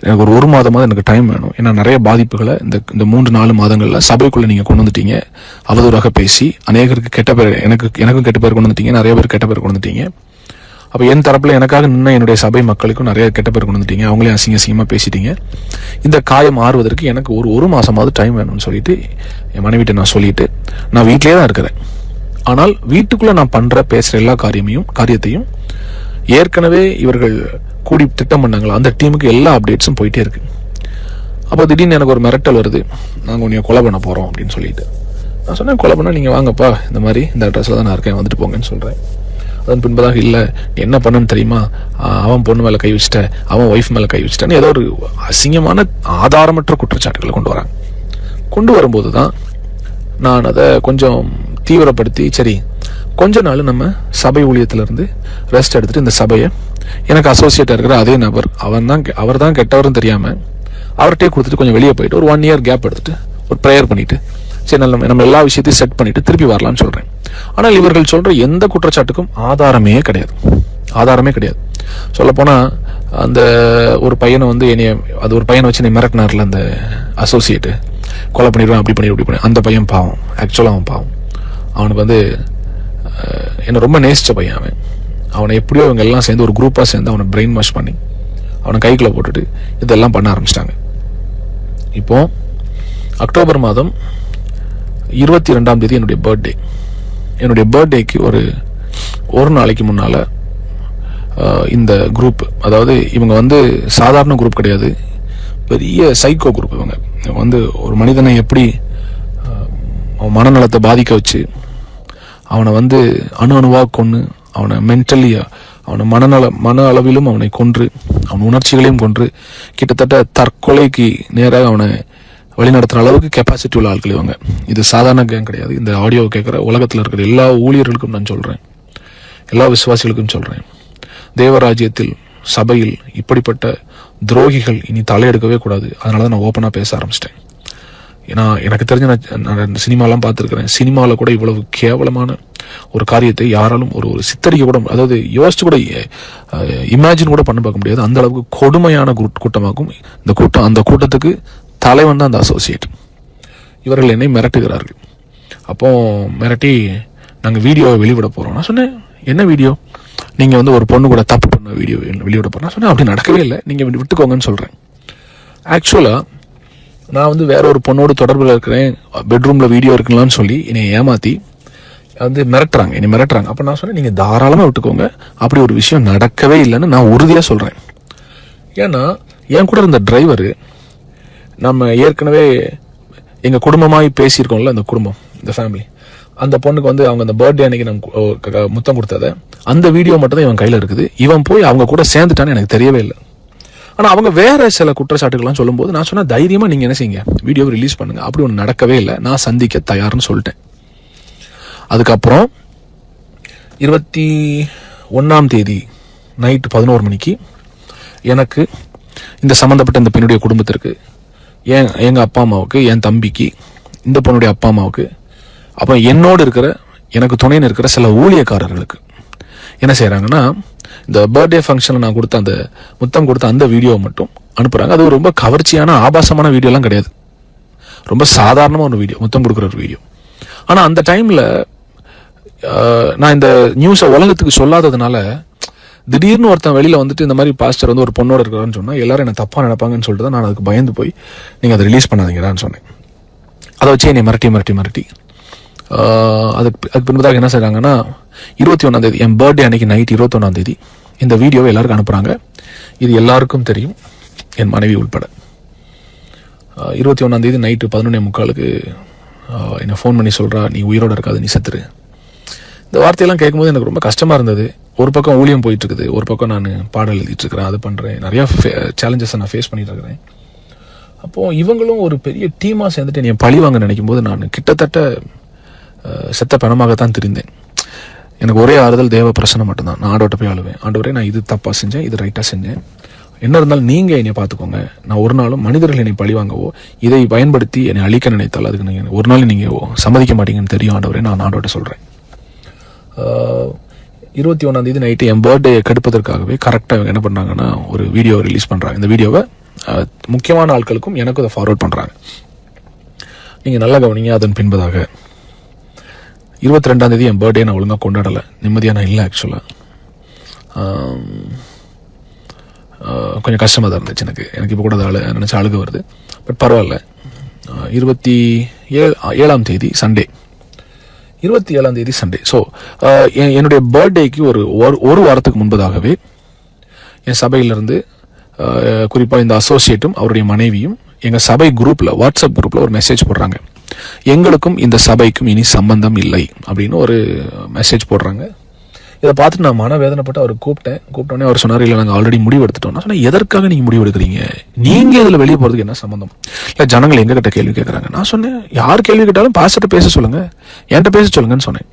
எனக்கு ஒரு மாதமாவது எனக்கு டைம் வேணும். ஏன்னா நிறைய பாதிப்புகளை இந்த 3-4 மாதங்களில் சபைக்குள்ளே நீங்கள் கொண்டு வந்துட்டீங்க. அவதூறாக பேசி அநேகருக்கு கெட்ட பேர், எனக்கும் கெட்ட பேர் கொண்டு வந்துட்டீங்க, நிறைய பேர் கெட்ட பேர் கொண்டு வந்துட்டீங்க. அப்போ என் தரப்பில் எனக்காக நின்று என்னுடைய சபை மக்களுக்கும் நிறைய கெட்ட பேர் கொண்டு வந்துட்டீங்க, அவங்களே அசிங்கமாக பேசிட்டீங்க. இந்த காயம் ஆறுவதற்கு எனக்கு ஒரு மாதமாவது டைம் வேணும்னு சொல்லிட்டு என் மனைவிட்ட நான் சொல்லிட்டு நான் வீட்டிலே தான் இருக்கிறேன். ஆனால் வீட்டுக்குள்ளே நான் பேசுகிற எல்லா காரியத்தையும் ஏற்கனவே இவர்கள் கூடி திட்டம் பண்ணாங்களா, அந்த டீமுக்கு எல்லா அப்டேட்ஸும் போயிட்டே இருக்கு. அப்போ திடீர்னு எனக்கு ஒரு மிரட்டல் வருது, நாங்கள் உன்னைய கொலை பண்ண போகிறோம் அப்படின்னு சொல்லிட்டு. நான் சொன்னேன், கொலை பண்ணால் நீங்கள் வாங்கப்பா, இந்த மாதிரி இந்த அட்ரஸில் தான் நான் இருக்கேன், வந்துட்டு போங்கன்னு சொல்கிறேன். அதன் பின்பதாக, இல்லை நீ என்ன பண்ணுன்னு தெரியுமா, அவன் பொண்ணு மேலே கை வச்சுட்ட, அவன் ஒய்ஃப் மேலே கை வச்சுட்டான்னு ஏதோ ஒரு அசிங்கமான ஆதாரமற்ற குற்றச்சாட்டுகளை கொண்டு வரும்போது தான் நான் அதை கொஞ்சம் தீவிரப்படுத்தி, சரி கொஞ்ச நாள் நம்ம சபை ஊழியத்திலிருந்து ரெஸ்ட் எடுத்துட்டு இந்த சபையை எனக்கு அசோசியேட்டாக இருக்கிற அதே நபர், அவர் தான் கெட்டவரும் தெரியாமல் அவர்கிட்டே கொடுத்துட்டு கொஞ்சம் வெளியே போயிட்டு ஒரு 1 year கேப் எடுத்துட்டு ஒரு ப்ரேயர் பண்ணிட்டு, சரி நம்ம எல்லா விஷயத்தையும் செட் பண்ணிட்டு திருப்பி வரலான்னு சொல்றேன். ஆனால் இவர்கள் சொல்ற எந்த குற்றச்சாட்டுக்கும் ஆதாரமே கிடையாது. சொல்ல போனா அந்த ஒரு பையனை வந்து ஒரு பையனை வச்சு என்னை மிரட்டினார்ல அந்த அசோசியேட்டு, கொலை பண்ணிடுவேன் அப்படி பண்ணி அந்த பையன் பாவம், ஆக்சுவலாக அவன் பாவம். அவனுக்கு வந்து என்னை ரொம்ப நேசிச்ச பையன். அவனை எப்படியோ இவங்க எல்லாம் சேர்ந்து ஒரு குரூப்பாக சேர்ந்து அவனை பிரெயின் வாஷ் பண்ணி அவனை கைக்குள்ளே போட்டுட்டு இதெல்லாம் பண்ண ஆரம்பிச்சிட்டாங்க. இப்போ அக்டோபர் மாதம் 22ஆம் தேதி என்னுடைய பர்த்டேக்கு ஒரு நாளைக்கு முன்னால இந்த குரூப், அதாவது இவங்க வந்து சாதாரண குரூப் கிடையாது, பெரிய சைக்கோ குரூப். இவங்க வந்து ஒரு மனிதனை எப்படி அவன் மனநலத்தை பாதிக்க வச்சு அவனை வந்து அணுவாக கொன்று, அவனை மென்டலி, அவனை மன அளவிலும் அவனை கொன்று, அவன் உணர்ச்சிகளையும் கொன்று, கிட்டத்தட்ட தற்கொலைக்கு நேராக அவனை வழிநடத்துகிற அளவுக்கு கெப்பாசிட்டி உள்ள ஆட்கள் இவங்க. இது சாதாரண கேங் கிடையாது. இந்த ஆடியோவை கேட்குற உலகத்தில் இருக்கிற எல்லா ஊழியர்களுக்கும் நான் சொல்கிறேன், எல்லா விசுவாசிகளுக்கும் சொல்கிறேன், தேவராஜ்யத்தில் சபையில் இப்படிப்பட்ட துரோகிகள் இனி தலையெடுக்கவே கூடாது. அதனால தான் நான் ஓப்பனாக பேச ஆரம்பிச்சிட்டேன். ஏன்னா எனக்கு தெரிஞ்ச நான் சினிமாலாம் பார்த்துருக்கிறேன். சினிமாவில் கூட இவ்வளவு கேவலமான ஒரு காரியத்தை யாராலும் ஒரு சித்தரிக்க கூட, அதாவது யோசிச்சு கூட இமேஜின் கூட பண்ண பார்க்க முடியாது. அந்த அளவுக்கு கொடுமையான கூட்டமாகும் இந்த கூட்டம். அந்த கூட்டத்துக்கு தலைவன் தான் அந்த அசோசியேட். இவர்கள் என்னை மிரட்டுகிறார்கள். அப்போ மிரட்டி நாங்கள் வீடியோவை வெளிவிட போகிறோம். நான் சொன்னேன், என்ன வீடியோ? நீங்கள் வந்து ஒரு பொண்ணு கூட தப்பு பண்ண வீடியோ வெளியிட போகிறோம். நான் சொன்னேன், அப்படி நடக்கவே இல்லை, நீங்கள் விட்டுக்கோங்கன்னு சொல்கிறேன். ஆக்சுவலாக நான் வந்து வேற ஒரு பொண்ணோடு தொடர்பில் இருக்கிறேன், பெட்ரூமில் வீடியோ இருக்குங்களான்னு சொல்லி என்னை ஏமாற்றி வந்து மிரட்டுறாங்க. அப்போ நான் சொன்னேன், நீங்கள் தாராளமாக விட்டுக்கோங்க, அப்படி ஒரு விஷயம் நடக்கவே இல்லைன்னு நான் உறுதியாக சொல்கிறேன். ஏன்னா என் கூட இருந்த டிரைவரு, நம்ம ஏற்கனவே எங்கள் குடும்பமாகி பேசியிருக்கோம்ல, அந்த குடும்பம், இந்த ஃபேமிலி, அந்த பொண்ணுக்கு வந்து அவங்க அந்த பர்த்டே அன்னைக்கு நம்ம முத்தம் கொடுத்ததை அந்த வீடியோ மட்டும் தான் இவன் கையில் இருக்குது. இவன் போய் அவங்க கூட சேர்ந்துட்டான்னு எனக்கு தெரியவே இல்லை. ஆனால் அவங்க வேற சில குற்றச்சாட்டுகள்லாம் சொல்லும்போது நான் சொன்ன, தைரியமாக நீங்கள் என்ன செய்யுங்க, வீடியோவை ரிலீஸ் பண்ணுங்க. அப்படி ஒன்று நடக்கவே இல்லை, நான் சந்திக்க தயார்னு சொல்லிட்டேன். அதுக்கப்புறம் 21ஆம் தேதி நைட்டு 11 மணிக்கு எனக்கு இந்த சம்மந்தப்பட்ட இந்த பெண்ணுடைய குடும்பத்திற்கு, எங்கள் அப்பா அம்மாவுக்கு, என் தம்பிக்கு, இந்த பொண்ணுடைய அப்பா அம்மாவுக்கு, அப்போ என்னோடு இருக்கிற, எனக்கு துணைன்னு இருக்கிற சில ஊழியக்காரர்களுக்கு என்ன செய்கிறாங்கன்னா, இந்த பர்த்டே ஃபங்க்ஷனில் நான் கொடுத்த அந்த முத்தம் கொடுத்த அந்த வீடியோவை மட்டும் அனுப்புகிறாங்க. அது ரொம்ப கவர்ச்சியான ஆபாசமான வீடியோலாம் கிடையாது, ரொம்ப சாதாரணமாக ஒரு வீடியோ, முத்தம் கொடுக்குற ஒரு வீடியோ. ஆனால் அந்த டைமில் நான் இந்த நியூஸை உலகத்துக்கு சொல்லாததுனால, திடீர்னு ஒருத்தன் வெளியில் வந்துட்டு இந்த மாதிரி பாஸ்டர் வந்து ஒரு பொண்ணோட இருக்கிறான்னு சொன்னால் எல்லாரும் என்ன தப்பாக நினைப்பாங்கன்னு சொல்லிட்டு தான் நான் அதுக்கு பயந்து போய் நீங்கள் அதை ரிலீஸ் பண்ணாதீங்கடான்னு சொன்னேன். அதை வச்சு என்னை மிரட்டி அதுக்கு பின்பதாக என்ன செய்கிறாங்கன்னா, 21ஆம் தேதி என் பர்த்டே அன்னைக்கு நைட் 21ஆம் தேதி இந்த வீடியோவை எல்லாருக்கும் அனுப்புகிறாங்க. இது எல்லாருக்கும் தெரியும், என் மனைவி உள்பட. 21ஆம் தேதி நைட்டு 11:45 என்னை ஃபோன் பண்ணி சொல்கிறா, நீ உயிரோடு இருக்காது, நீ செத்துரு. இந்த வார்த்தையெல்லாம் கேட்கும்போது எனக்கு ரொம்ப கஷ்டமாக இருந்தது. ஒரு பக்கம் ஊழியம் போயிட்டு இருக்குது, ஒரு பக்கம் நான் பாடல் எழுதிட்டு இருக்கிறேன், அது பண்ணுறேன், நிறையா சேலஞ்சஸை நான் ஃபேஸ் பண்ணிட்டு இருக்கிறேன். அப்போது இவங்களும் ஒரு பெரிய டீமாக சேர்ந்துட்டு என்னை பழி வாங்க நினைக்கும் போது நான் கிட்டத்தட்ட செத்த பணமாகத்தான் தெரிந்தேன். எனக்கு ஒரே ஆறுதல் தேவ பிரசனம் மட்டும்தான். நான் ஆண்டவர்கிட்ட போய் அழுவேன், ஆண்டவரே நான் இது தப்பாக செஞ்சேன், இது ரைட்டாக செஞ்சேன், என்ன இருந்தாலும் நீங்கள் என்னை பார்த்துக்கோங்க. நான் ஒரு நாளும் மனிதர்கள் என்னை பழி வாங்கவோ இதை பயன்படுத்தி என்னை அழிக்க நினைத்தால் அதுக்கு நீங்கள் ஒரு நாள் நீங்கள் சம்மதிக்க மாட்டீங்கன்னு தெரியும் ஆண்டவரே, நான் ஆண்டவர்கிட்ட சொல்கிறேன். 21ஆம் தேதி நைட்டு என் பர்த்டே கெடுப்பதற்காகவே கரெக்டாக என்ன பண்ணுறாங்கன்னா ஒரு வீடியோ ரிலீஸ் பண்ணுறாங்க. இந்த வீடியோவை முக்கியமான ஆட்களுக்கும் எனக்கும் அதை ஃபார்வர்ட் பண்ணுறாங்க. நீங்கள் நல்லா கவனிங்க. அதன் பின்பதாக 22ஆம் தேதி என் பர்த்டே நான் ஒழுங்காக கொண்டாடலை, நிம்மதியாக நான் இல்லை. ஆக்சுவலாக கொஞ்சம் கஷ்டமாக தான் இருந்துச்சு எனக்கு இப்போ கூட அதை நினச்சி அழுக வருது. பட் பரவாயில்ல. 27ஆம் தேதி சண்டே, 27ஆம் தேதி சண்டே. ஸோ என்னுடைய பர்த்டேக்கு ஒரு வாரத்துக்கு முன்பதாகவே என் சபையிலிருந்து குறிப்பாக இந்த அசோசியேட்டும் அவருடைய மனைவியும் எங்கள் சபை குரூப்பில், வாட்ஸ்அப் குரூப்பில் ஒரு மெசேஜ் போடுறாங்க, எங்களுக்கும் இந்த சபைக்கும் இனி சம்பந்தம் இல்லை அப்படின்னு ஒரு மெசேஜ் போடுறாங்க. இதை பார்த்துட்டு நான் மனவேதனைப்பட்டு அவர் கூப்பிட்டோன்னே அவர் சொன்னார், இல்லை நாங்கள் ஆல்ரெடி முடிவு எடுத்துட்டோம். நான் சொன்னேன், எதற்காக நீங்கள் முடிவு எடுக்கிறீங்க, நீங்கள் இதில் வெளியே போகிறதுக்கு என்ன சம்பந்தம்? இல்லை ஜனங்கள் எங்ககிட்ட கேள்வி கேட்குறாங்க. நான் சொன்னேன், யார் கேள்வி கேட்டாலும் பாஸ்டர்கிட்ட பேச சொல்லுங்கள், என்கிட்ட பேச சொல்லுங்கன்னு சொன்னேன்.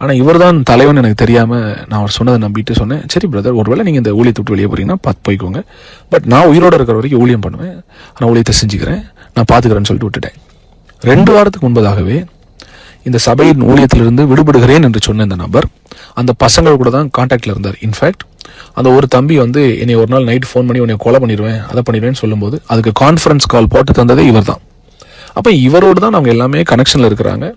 ஆனால் இவர் தான் தலைவன் எனக்கு தெரியாமல் நான் அவர் சொன்னதை நம்பிட்டு சொன்னேன், சரி பிரதர், ஒருவேளை நீங்கள் இந்த ஊழியத்தை விட்டு வெளியே போகிறீங்கன்னா பார்த்து போய்க்கோங்க, பட் நான் உயிரோடு இருக்கிற வரைக்கும் ஊழியம் பண்ணுவேன், நான் ஊழியத்தை செஞ்சுக்கிறேன், நான் பார்த்துக்கிறேன்னு சொல்லிட்டு விட்டுட்டேன். 2 வாரத்துக்கு முன்பதாகவே இந்த சபையின் ஊழியத்திலிருந்து விடுபடுகிறேன் என்று சொன்ன இந்த நபர் அந்த பசங்கள் கூட தான் கான்டாக்டில் இருந்தார். இன்ஃபேக்ட் அந்த ஒரு தம்பி வந்து என்னை ஒரு நாள் நைட் ஃபோன் பண்ணி உன்னை கொலை பண்ணிடுவேன், அதை பண்ணிடுவேன்னு சொல்லும்போது அதுக்கு கான்ஃபரன்ஸ் கால் போட்டு தந்ததே இவர் தான். அப்போ இவரோடு தான் அவங்க எல்லாமே கனெக்ஷனில் இருக்கிறாங்க.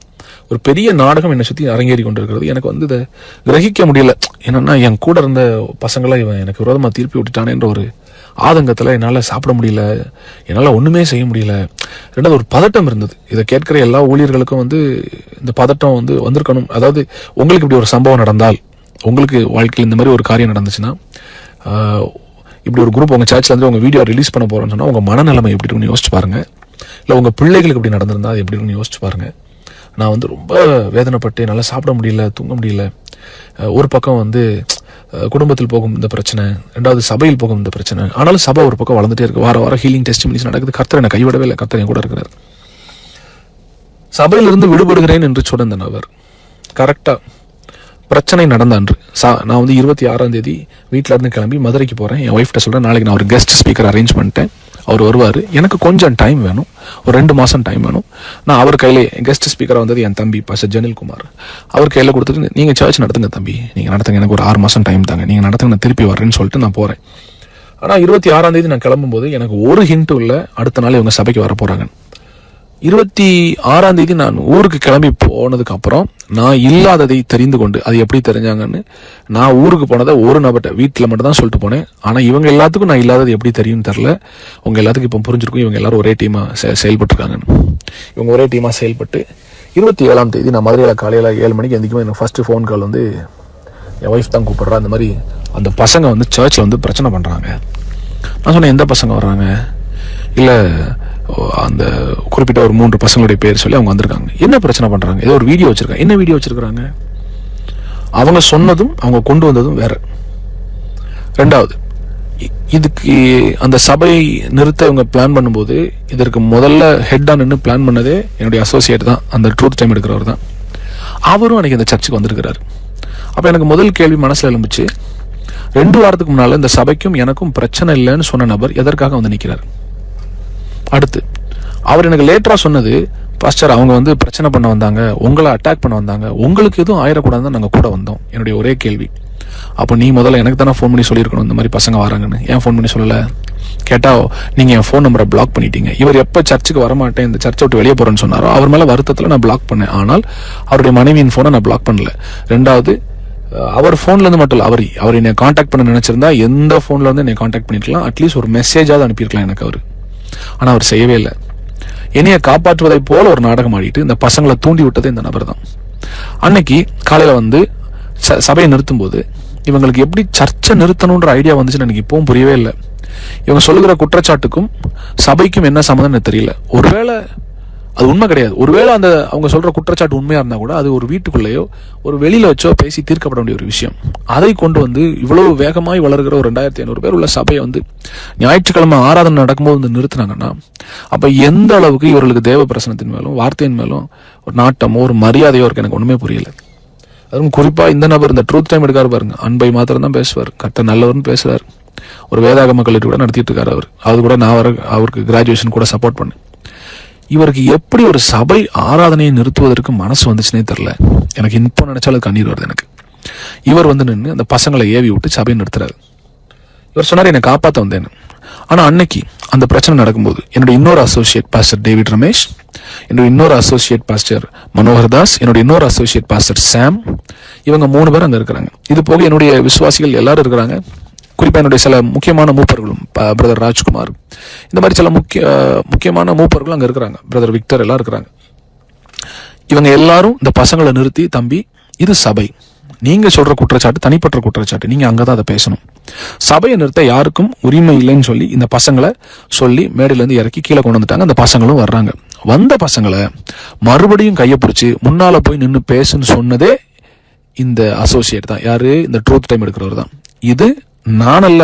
ஒரு பெரிய நாடகம் என்னை சுற்றி அரங்கேறி கொண்டு இருக்கிறது. எனக்கு வந்து இதை கிரகிக்க முடியல. என்னன்னா என் கூட இருந்த பசங்களாம் இவன் எனக்கு விரோதமாக திருப்பி விட்டுட்டானேன்ற ஒரு ஆதங்கத்தில் என்னால் சாப்பிட முடியல, என்னால் ஒன்றுமே செய்ய முடியல. ரெண்டாவது ஒரு பதட்டம் இருந்தது. இதை கேட்குற எல்லா ஊழியர்களுக்கும் வந்து இந்த பதட்டம் வந்து வந்திருக்கணும். அதாவது உங்களுக்கு இப்படி ஒரு சம்பவம் நடந்தால், உங்களுக்கு வாழ்க்கையில் இந்த மாதிரி ஒரு காரியம் நடந்துச்சுன்னா, இப்படி ஒரு குரூப் உங்கள் சர்ச்சில் வந்து உங்கள் வீடியோ ரிலீஸ் பண்ண போகிறோன்னு சொன்னால் உங்கள் மனநிலைமை எப்படி இருக்குன்னு யோசிச்சு பாருங்கள். இல்லை உங்கள் பிள்ளைகளுக்கு இப்படி நடந்திருந்தால் அது எப்படி இருக்குன்னு யோசிச்சு பாருங்கள். நான் வந்து ரொம்ப வேதனைப்பட்டு என்னால் சாப்பிட முடியல, தூங்க முடியல. ஒரு பக்கம் வந்து குடும்பத்தில் போகும் இந்த பிரச்சனை, ரெண்டாவது சபையில் போகும் இந்த பிரச்சனை. ஆனாலும் சபை ஒரு பக்கம் வளர்ந்துட்டே இருக்கு. வாரம் ஹீலிங் டெஸ்டிமனிஸ் நடக்குது. கர்த்தர் என்னை கைவிடவே இல்லை, கர்த்தர் என் கூட இருக்கிறார். சபையிலிருந்து விடுபடுகிறேன் என்று சொன்ன இந்த நபர் கரெக்டாக பிரச்சனை நடந்த அன்று நான் வந்து 26ஆம் தேதி வீட்டில இருந்து கிளம்பி மதுரைக்கு போகிறேன். என் ஒய்ஃப்ட்ட சொல்கிறேன், நாளைக்கு நான் ஒரு கெஸ்ட் ஸ்பீக்கர் அரேஞ்ச் பண்ணிட்டேன், அவர் வருவார், எனக்கு கொஞ்சம் டைம் வேணும், ஒரு 2 மாதம் டைம் வேணும். நான் அவர் கையில் கெஸ்ட் ஸ்பீக்கராக வந்தது என் தம்பி பாஸ்டர் ஜெனில்குமார். அவர் கையில் கொடுத்துட்டு, நீங்கள் சர்ச் நடத்துங்க தம்பி, நீங்கள் நடத்துங்க, எனக்கு ஒரு 6 மாதம் டைம் தாங்க, நீங்கள் நடத்துங்க, நான் திருப்பி வரேன்னு சொல்லிட்டு நான் போகிறேன். ஆனால் 26ஆம் தேதி நான் கிளம்பும்போது எனக்கு ஒரு ஹிண்ட்டும் இல்லை அடுத்த நாள் இவங்க சபைக்கு வர போகிறாங்க. 26ஆம் தேதி நான் ஊருக்கு கிளம்பி போனதுக்கு அப்புறம் நான் இல்லாததை தெரிந்து கொண்டு, அது எப்படி தெரிஞ்சாங்கன்னு, நான் ஊருக்கு போனதை ஒரு நபர்கிட்ட வீட்டில் மட்டும் தான் சொல்லிட்டு போனேன். ஆனால் இவங்க எல்லாத்துக்கும் நான் இல்லாதது எப்படி தெரியும்னு தெரில. உங்க எல்லாத்துக்கும் இப்போ புரிஞ்சிருக்கும் இவங்க எல்லாரும் ஒரே டீமா செயல்பட்டுருக்காங்கன்னு. இவங்க ஒரே டீமா செயல்பட்டு 27ஆம் தேதி நான் மதுரையில் காலையில் 7 மணிக்கு எந்திக்கும். எனக்கு ஃபர்ஸ்ட் ஃபோன் கால் வந்து என் ஒய்ஃப் தான் கூப்பிடுறா. அந்த மாதிரி அந்த பசங்க வந்து சர்ச்சில் வந்து பிரச்சனை பண்றாங்க. நான் சொன்னேன், எந்த பசங்க வர்றாங்க? இல்லை, அந்த குறிப்பிட்ட ஒரு 3 பசங்களுடைய பேர் சொல்லி அவங்க வந்திருக்காங்க. என்ன பிரச்சனை பண்றாங்க? ஏதோ ஒரு வீடியோ வச்சிருக்காங்க. என்ன வீடியோ வச்சிருக்காங்க? அவங்க சொன்னதும் அவங்க கொண்டு வந்ததும் வேற. ரெண்டாவது, இதுக்கு அந்த சபையை நிறுத்த இவங்க பிளான் பண்ணும்போது இதற்கு முதல்ல ஹெட்டா நின்று பிளான் பண்ணதே என்னுடைய அசோசியேட் தான், அந்த ட்ரூத் டைம் எடுக்கிறவர் தான். அவரும் அன்னைக்கு அந்த சர்ச்சுக்கு வந்திருக்கிறாரு. அப்ப எனக்கு முதல் கேள்வி மனசுல எழுந்துச்சு, 2 வாரத்துக்கு முன்னால இந்த சபைக்கும் எனக்கும் பிரச்சனை இல்லைன்னு சொன்ன நபர் எதற்காக வந்து நிக்கிறார்? அடுத்து அவர் எனக்கு லேட்டரா சொன்னது, பாஸ்டர் அவங்க வந்து பிரச்சனை பண்ண வந்தாங்க, உங்களை அட்டாக் பண்ண வந்தாங்க, உங்களுக்கு எதுவும் ஆயிடக்கூடாதுன்னு நாங்க கூட வந்தோம். என்னுடைய ஒரே கேள்வி, அப்போ நீ முதல்ல எனக்கு தானே ஃபோன் பண்ணி சொல்லியிருக்கணும் இந்த மாதிரி பசங்க வராங்கன்னு. ஏன் ஃபோன் பண்ணி சொல்லல? கேட்டா நீங்க என் ஃபோன் நம்பரை பிளாக் பண்ணிட்டீங்க. இவர் எப்ப சர்ச்சுக்கு வரமாட்டேன், இந்த சர்ச்சை விட்டு வெளியே போறேன்னு சொன்னாரோ அவர் மேல வருத்தத்துல நான் பிளாக் பண்ணேன். ஆனால் அவருடைய மனைவியின் போனை நான் பிளாக் பண்ணல. ரெண்டாவது, அவர் போன்ல இருந்து மட்டும் இல்ல, அவர் என்னை கான்டாக்ட் பண்ண நினைச்சிருந்தா எந்த போன்ல இருந்து என்னை கான்டாக்ட் பண்ணிருக்கலாம், அட்லீஸ்ட் ஒரு மெசேஜாவது அனுப்பியிருக்கலாம் எனக்கு அவர். ஆனா அவர் செய்யவே இல்லை. என்னைய காப்பாற்றுவதை போல ஒரு நாடகம் ஆடிட்டு இந்த பசங்களை தூண்டி விட்டது இந்த நபர் தான். அன்னைக்கு காலையில வந்து சபையை நிறுத்தும் போது இவங்களுக்கு எப்படி சர்ச்சை நிறுத்தணும்ன்ற ஐடியா வந்துச்சுன்னு எனக்கு இப்பவும் புரியவே இல்லை. இவங்க சொல்லுகிற குற்றச்சாட்டுக்கும் சபைக்கும் என்ன சம்மந்தம் எனக்கு தெரியல. ஒருவேளை அது உண்மை கிடையாது. ஒருவேளை அந்த அவங்க சொல்ற குற்றச்சாட்டு உண்மையா இருந்தா கூட அது ஒரு வீட்டுக்குள்ளேயோ ஒரு வெளியில வச்சோ பேசி தீர்க்கப்பட வேண்டிய ஒரு விஷயம். அதை கொண்டு வந்து இவ்வளவு வேகமாய் வளர்கிற ஒரு 2500 பேர் உள்ள சபையை வந்து ஞாயிற்றுக்கிழமை ஆராதனை நடக்கும்போது வந்து நிறுத்தினாங்கன்னா அப்ப எந்த அளவுக்கு இவர்களுக்கு தேவ பிரசனத்தின் மேலும் வார்த்தையின் மேலும் ஒரு நாட்டமோ ஒரு மரியாதையோ இருக்கு, எனக்கு ஒண்ணுமே புரியல. அதுவும் குறிப்பா இந்த நபர் இந்த ட்ரூத் டைம் எடுக்காரு பாருங்க, அன்பை மாத்திரம் தான் பேசுவார், கர்த்தர் நல்லவர்னு பேசுறாரு. ஒரு வேதாகம கல்லூரி கூட நடத்திட்டு இருக்காரு அவர். அது கூட நான் அவருக்கு கிராஜுவேஷன் கூட சப்போர்ட் பண்ணேன். இவருக்கு எப்படி ஒரு சபை ஆராதனையை நிறுத்துவதற்கு மனசு வந்துச்சுன்னே தெரியல. எனக்கு இப்போ நினைச்சாலும் கண்ணீர் வருது எனக்கு. இவர் வந்து நின்று அந்த பசங்களை ஏவி விட்டு சபையை நிறுத்துறாரு. இவர் சொன்னார், என்னை காப்பாற்ற வந்தேன்னு. ஆனா அன்னைக்கு அந்த பிரச்சனை நடக்கும்போது என்னுடைய இன்னொரு அசோசியேட் பாஸ்டர் டேவிட் ரமேஷ், என்னுடைய இன்னொரு அசோசியேட் பாஸ்டர் மனோகர் தாஸ், என்னுடைய இன்னொரு அசோசியேட் பாஸ்டர் சாம், இவங்க 3 பேர் அங்க இருக்கிறாங்க. இது போக என்னுடைய விசுவாசிகள் எல்லாரும் இருக்கிறாங்க. குறிப்பா என்னுடைய சில முக்கியமான மூப்பர்களும், பிரதர் ராஜ்குமார், இந்த மாதிரி சில முக்கியமான மூப்பர்களும் அங்க இருக்கிறாங்க. பிரதர் விக்டர் எல்லாம் இருக்கிறாங்க. இவங்க எல்லாரும் இந்த பசங்களை நிறுத்தி, தம்பி இது சபை, நீங்க சொல்ற குற்றச்சாட்டு தனிப்பட்ட குற்றச்சாட்டு, நீங்க அங்கதான் அதை பேசணும். சபையை நிறுத்த யாருக்கும் உரிமை இல்லைன்னு சொல்லி இந்த பசங்களை சொல்லி மேடையில இருந்து இறக்கி கீழே கொண்டு வந்துட்டாங்க. அந்த பசங்களும் வர்றாங்க. வந்த பசங்களை மறுபடியும் கையை பிடிச்சி முன்னால போய் நின்று பேசுன்னு சொன்னதே இந்த அசோசியேட் தான். யாரு? இந்த ட்ரூத் டைம் எடுக்கிறவர் தான். இது நான் அல்ல,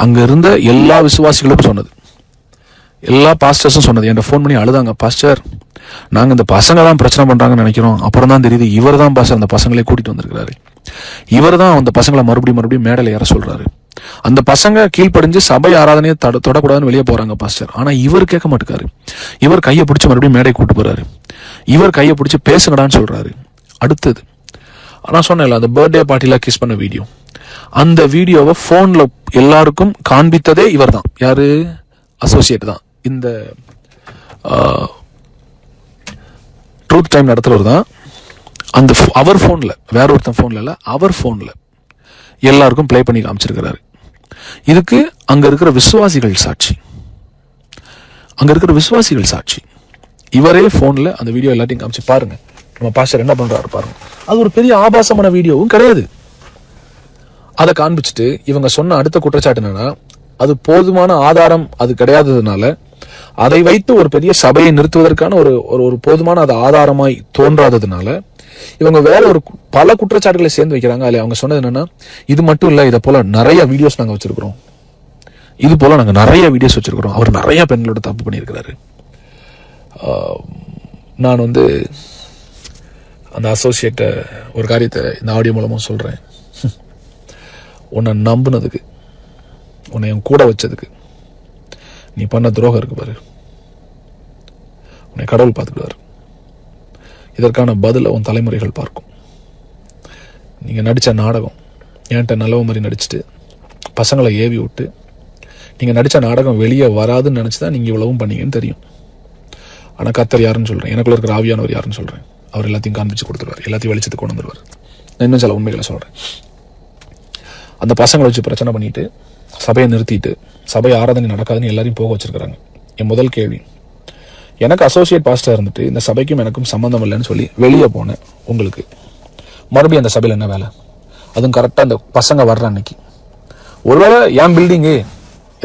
அங்க இருந்த எல்லா விசுவாசிகளும் சொன்னது, எல்லா பாஸ்டர்ஸும் சொன்னது. என்கிட்ட ஃபோன் பண்ணி அழுதாங்க, பாஸ்டர் நாங்க இந்த பசங்க தான் பிரச்சனை பண்றாங்கன்னு நினைக்கிறோம், அப்புறம் தான் தெரியுது இவர் தான் பாஸ்டர் அந்த பசங்களே கூட்டிட்டு வந்திருக்கிறாரு, இவர் தான் அந்த பசங்களை மறுபடியும் மேடையில ஏற சொல்றாரு, அந்த பசங்க கீழ்ப்படிஞ்சு சபை ஆராதனையை தொடக்கூடாதுன்னு வெளியே போறாங்க பாஸ்டர், ஆனா இவர் கேட்க மாட்டேக்காரு, இவர் கையை பிடிச்சி மறுபடியும் மேடை கூட்டு போறாரு, இவர் கையை பிடிச்சி பேசுங்கடான்னு சொல்றாரு. அடுத்தது நான் சொன்னேன்ல அந்த பர்த்டே பார்ட்டில கிஸ் பண்ண வீடியோ, அந்த வீடியோவை போன்ல எல்லாருக்கும் காண்பித்ததே இவர் தான். யாரு? அசோசியேட் தான். இந்த ட்ரூத் டைம் நடத்துறவர் தான். அந்த அவர் போன்ல, வேற ஒருத்தன் போன்ல இல்ல, அவர் போன்ல எல்லாருக்கும் பிளே பண்ணி காமிச்சிருக்கிறாரு. இதுக்கு அங்க இருக்கிற விசுவாசிகள் சாட்சி, அங்க இருக்கிற விசுவாசிகள் சாட்சி. இவரே போன்ல அந்த வீடியோ எல்லாத்தையும் காமிச்சு பாருங்க, நம்ம பாஸ்டர் என்ன பண்றாரு பாருங்க. அது ஒரு பெரிய ஆபாசமான வீடியோவும் கிடையாது. அதை காண்பிச்சுட்டு இவங்க சொன்ன அடுத்த குற்றச்சாட்டு என்னன்னா, அது போதுமான ஆதாரம் அது கிடையாததுனால அதை வைத்து ஒரு பெரிய சபையை நிறுத்துவதற்கான ஒரு போதுமான அது ஆதாரமாய் தோன்றாததுனால இவங்க வேற ஒரு பல குற்றச்சாட்டுகளை சேர்ந்து வைக்கிறாங்க. அதுல அவங்க சொன்னது என்னன்னா, இது மட்டும் இல்ல, இதை போல நிறைய வீடியோஸ் நாங்க வச்சிருக்கிறோம், இது போல நாங்க நிறைய வீடியோஸ் வச்சிருக்கிறோம், அவர் நிறைய பெண்களோட தப்பு பண்ணியிருக்கிறாரு. நான் வந்து அந்த அசோசியேட்ட ஒரு காரியத்தை இந்த ஆடியோ மூலமா சொல்றேன். உன்னை நம்பினதுக்கு, உன்னை என் கூட வச்சதுக்கு நீ பண்ண துரோகம் இருக்கு பாரு, உன்னை கடவுள் பார்த்துக்கிடுவார். இதற்கான பதில உன் தலைமுறைகள் பார்க்கும். நீங்க நடிச்ச நாடகம், என்கிட்ட நல்லவ மாதிரி நடிச்சுட்டு பசங்களை ஏவி விட்டு நீங்க நடிச்ச நாடகம் வெளியே வராதுன்னு நினைச்சுதான் நீங்க இவ்வளவும் பண்ணீங்கன்னு தெரியும். ஆனால் கர்த்தர் யாருன்னு சொல்கிறேன், எனக்குள்ள இருக்கிற ஆவியானவர் யாருன்னு சொல்கிறேன். அவர் எல்லாத்தையும் காண்பிச்சு கொடுத்துருவார், எல்லாத்தையும் வெளிச்சத்துக்கு கொண்டு வந்துடுவார். நான் இன்னும் சில உண்மைகளை சொல்கிறேன். அந்த பசங்களை வச்சு பிரச்சனை பண்ணிட்டு சபையை நிறுத்திட்டு சபை ஆராதனை நடக்காதுன்னு எல்லாரையும் போக வச்சிருக்கிறாங்க. என் முதல் கேள்வி, எனக்கு அசோசியேட் பாஸ்டர் இருந்துட்டு இந்த சபைக்கும் எனக்கும் சம்மந்தம் இல்லைன்னு சொல்லி வெளியே போனேன், உங்களுக்கு மறுபடியும் அந்த சபையில் என்ன வேலை? அதுவும் கரெக்டாக அந்த பசங்க வர்ற அன்னைக்கு. ஒருவேளை என் பில்டிங்கு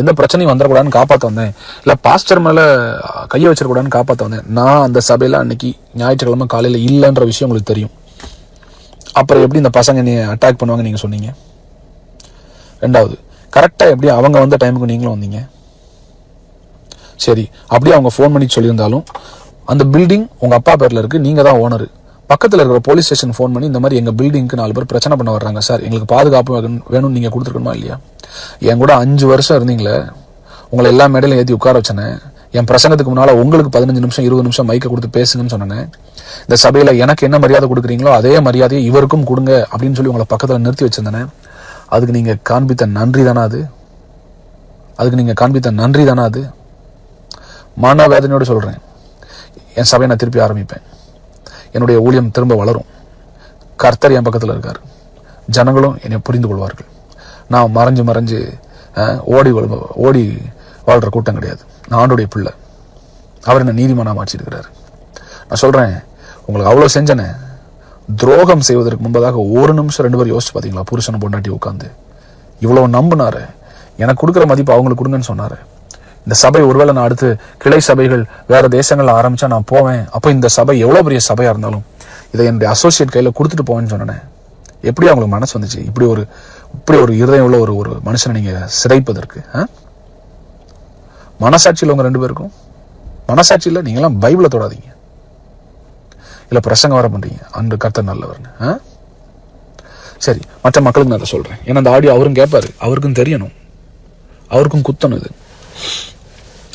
எந்த பிரச்சனையும் வந்துடக்கூடாதுன்னு காப்பாற்ற வந்தேன், இல்லை பாஸ்டர் மேலே கையை வச்சிடக்கூடாதுன்னு காப்பாற்ற வந்தேன். நான் அந்த சபையில் அன்னைக்கு ஞாயிற்றுக்கிழமை காலையில் இல்லைன்ற விஷயம் உங்களுக்கு தெரியும். அப்புறம் எப்படி இந்த பசங்க நீ அட்டாக் பண்ணுவாங்க நீங்கள் சொன்னீங்க? ரெண்டாவது, கரெக்டாக எப்படி அவங்க வந்த டைமுக்கு நீங்களும் வந்தீங்க? சரி, அப்படியே அவங்க ஃபோன் பண்ணி சொல்லியிருந்தாலும் அந்த பில்டிங் உங்கள் அப்பா பேரில் இருக்குது, நீங்கள் தான் ஓனரு. பக்கத்தில் இருக்கிற போலீஸ் ஸ்டேஷன் ஃபோன் பண்ணி இந்த மாதிரி எங்கள் பில்டிங்க்கு 4 பேர் பிரச்சனை பண்ண வர்றாங்க சார், எங்களுக்கு பாதுகாப்பு வேணும்னு நீங்கள் கொடுத்துருக்கணுமா இல்லையா? என் கூட 5 வருஷம் இருந்தீங்களே, உங்களை எல்லா மேடையிலும் ஏற்றி உட்கார வச்சேனே, என் பிரசங்கத்துக்கு முன்னால் உங்களுக்கு 15 நிமிஷம் 20 நிமிஷம் மைக்கை கொடுத்து பேசுங்கன்னு சொன்னேன். இந்த சபையில் எனக்கு என்ன மரியாதை கொடுக்குறீங்களோ அதே மரியாதையை இவருக்கும் கொடுங்க அப்படின்னு சொல்லி உங்களை பக்கத்தில் நிறுத்தி வச்சிருந்தேனே. அதுக்கு நீங்கள் காண்பித்த நன்றி தானே அது? மன வேதனையோடு சொல்கிறேன். என் சபையை நான் திருப்பி ஆரம்பிப்பேன், என்னுடைய ஊழியம் திரும்ப வளரும். கர்த்தர் என் பக்கத்தில் இருக்கார், ஜனங்களும் என்னை புரிந்து கொள்வார்கள். நான் மறைஞ்சு ஓடி வாழ்கிற கூட்டம் கிடையாது. நான் ஆண்டோடைய பிள்ளை, அவர் என்ன நீதிமானா மாற்றிருக்கிறார். நான் சொல்கிறேன், உங்களுக்கு அவ்வளோ செஞ்சனே, துரோகம் செய்வதற்கு முன்பதாக 1 நிமிஷம் 2 பேர் யோசிச்சு பார்த்தீங்களா? புருஷனை பொண்டாட்டி உட்காந்து இவ்வளோ நம்பினாரு, எனக்கு கொடுக்குற மதிப்பு அவங்களுக்கு கொடுங்கன்னு சொன்னாரு. இந்த சபை ஒருவேளை நான் அடுத்து கிளை சபைகள் வேற தேசங்கள்ல ஆரம்பிச்சா நான் போவேன், அப்போ இந்த சபை எவ்வளோ பெரிய சபையா இருந்தாலும் இதை என்னுடைய அசோசியேட் கையில் கொடுத்துட்டு போவேன்னு சொன்னேன். எப்படி அவங்களுக்கு மனசு வந்துச்சு? இப்படி ஒரு இருதயம் உள்ள ஒரு மனுஷனை நீங்க சிதைப்பதற்கு? மனசாட்சியில் உங்க 2 பேருக்கும் மனசாட்சியில் நீங்களாம் பைபிளை தொடாதீங்க, இல்ல பிரசங்க வர பண்றீங்க. அன்று கர்த்தர் நல்லவர்னு. சரி, மற்ற மக்களுக்கு நான் அதை சொல்றேன், ஏன்னா அந்த ஆடியோ அவரும் கேட்பாரு, அவருக்கும் தெரியணும், அவருக்கும் குத்தணும். இது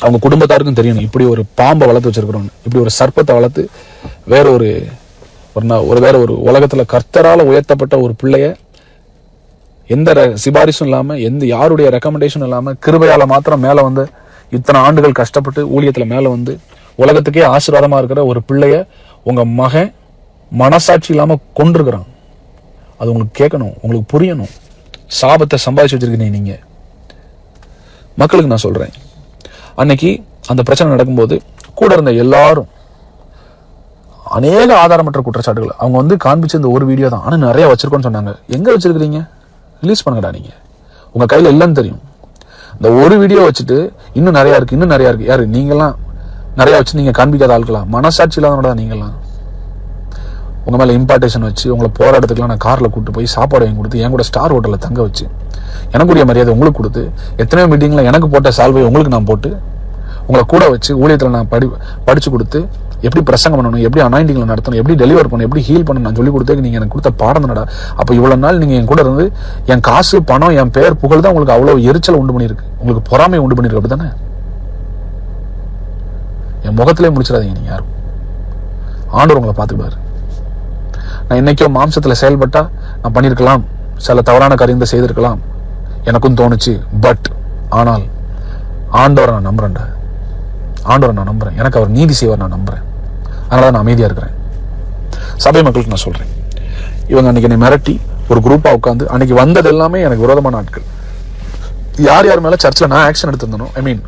அவங்க குடும்பத்தாருக்கும் தெரியணும். இப்படி ஒரு பாம்பை வளர்த்து வச்சிருக்கிறோம், இப்படி ஒரு சர்ப்பத்தை வளர்த்து வேற ஒரு உலகத்துல கர்த்தரால உயர்த்தப்பட்ட ஒரு பிள்ளைய எந்த சிபாரிசும் இல்லாம, எந்த யாருடைய ரெக்கமெண்டேஷன் இல்லாம, கிருபையால மாத்திரம் மேல வந்து இத்தனை ஆண்டுகள் கஷ்டப்பட்டு ஊழியத்துல மேல வந்து உலகத்துக்கே ஆசீர்வாதமா இருக்கிற ஒரு பிள்ளைய உங்க மகன் மனசாட்சி இல்லாம கொண்டிருக்கிறான். அது உங்களுக்கு கேட்கணும், உங்களுக்கு புரியணும். சாபத்தை சம்பாதிச்சு வச்சிருக்கீங்க நீங்க. மக்களுக்கு நான் சொல்றேன், அன்னைக்கு அந்த பிரச்சனை நடக்கும்போது கூட இருந்த எல்லாரும் அநேக ஆதாரமற்ற குற்றச்சாட்டுகள் அவங்க வந்து காண்பிச்ச இந்த ஒரு வீடியோ தான், ஆனா நிறைய வச்சிருக்கோன்னு சொன்னாங்க. எங்க வச்சிருக்கீங்க? ரிலீஸ் பண்ணுங்கடா. நீங்க உங்க கையில இல்லைன்னு தெரியும். இந்த ஒரு வீடியோ வச்சுட்டு இன்னும் நிறைய இருக்கு. யாரு நீங்கெல்லாம் நிறைய வச்சு நீங்க காண்பிக்காத ஆட்களா? மனசாட்சி இல்லாதவனோட நீங்கெல்லாம் உங்க மேல இம்பார்ட்டேஷன் வச்சு உங்களை போற இடத்துக்குலாம் நான் கார்ல கூட்டு போய் சாப்பாடு வாங்கி கொடுத்து என் கூட ஸ்டார் ஹோட்டல்ல தங்க வச்சு எனக்குரிய மரியாதை உங்களுக்கு கொடுத்து எத்தனையோ மீட்டிங்ல எனக்கு போட்ட சால்வை உங்களுக்கு நான் போட்டு உங்களை கூட வச்சு ஊழியத்துல நான் படிச்சு கொடுத்து எப்படி பிரசங்கம் பண்ணணும், எப்படி அனாயிண்டிங்ல நடத்தணும், எப்படி டெலிவர் பண்ணணும், எப்படி ஹீல் பண்ணணும் நான் சொல்லி கொடுத்தே நீங்க எனக்கு கொடுத்த பாடம் தானடா. அப்ப இவ்வளவு நாள் நீங்க என் கூட இருந்து என் காசு பணம் என் பெயர் புகழ் தான் உங்களுக்கு அவ்வளவு எரிச்சல் உண்டு பண்ணிருக்கு, உங்களுக்கு பொறாமை உண்டு பண்ணிருக்கு. அப்படித்தானே? என் முகத்திலே முடிச்சிடாதீங்க நீங்க யாரும். ஆண்டவர் உங்களை பார்த்துக்கிடுவாரு. நான் இன்னைக்கோ மாம்சத்துல செயல்பட்டா நான் பண்ணிருக்கலாம், சில தவறான காரியத்தை செய்திருக்கலாம், எனக்கும் தோணுச்சு. பட் ஆனால் ஆண்டவரை நான் நம்புறேன்டா, ஆண்டவரை நான் நம்புறேன், எனக்கு அவர் நீதி செய்வார் நான் நம்புறேன். அதனால நான் அமைதியா இருக்கிறேன். சபை மக்களுக்கு நான் சொல்றேன், இவங்க அன்னைக்கு என்னை மிரட்டி ஒரு குரூப்பா உட்காந்து அன்னைக்கு வந்தது எல்லாமே எனக்கு விரோதமான ஆட்கள். யார் யார் மேல சர்ச்சில் நான் ஆக்ஷன் எடுத்திருந்தனும்,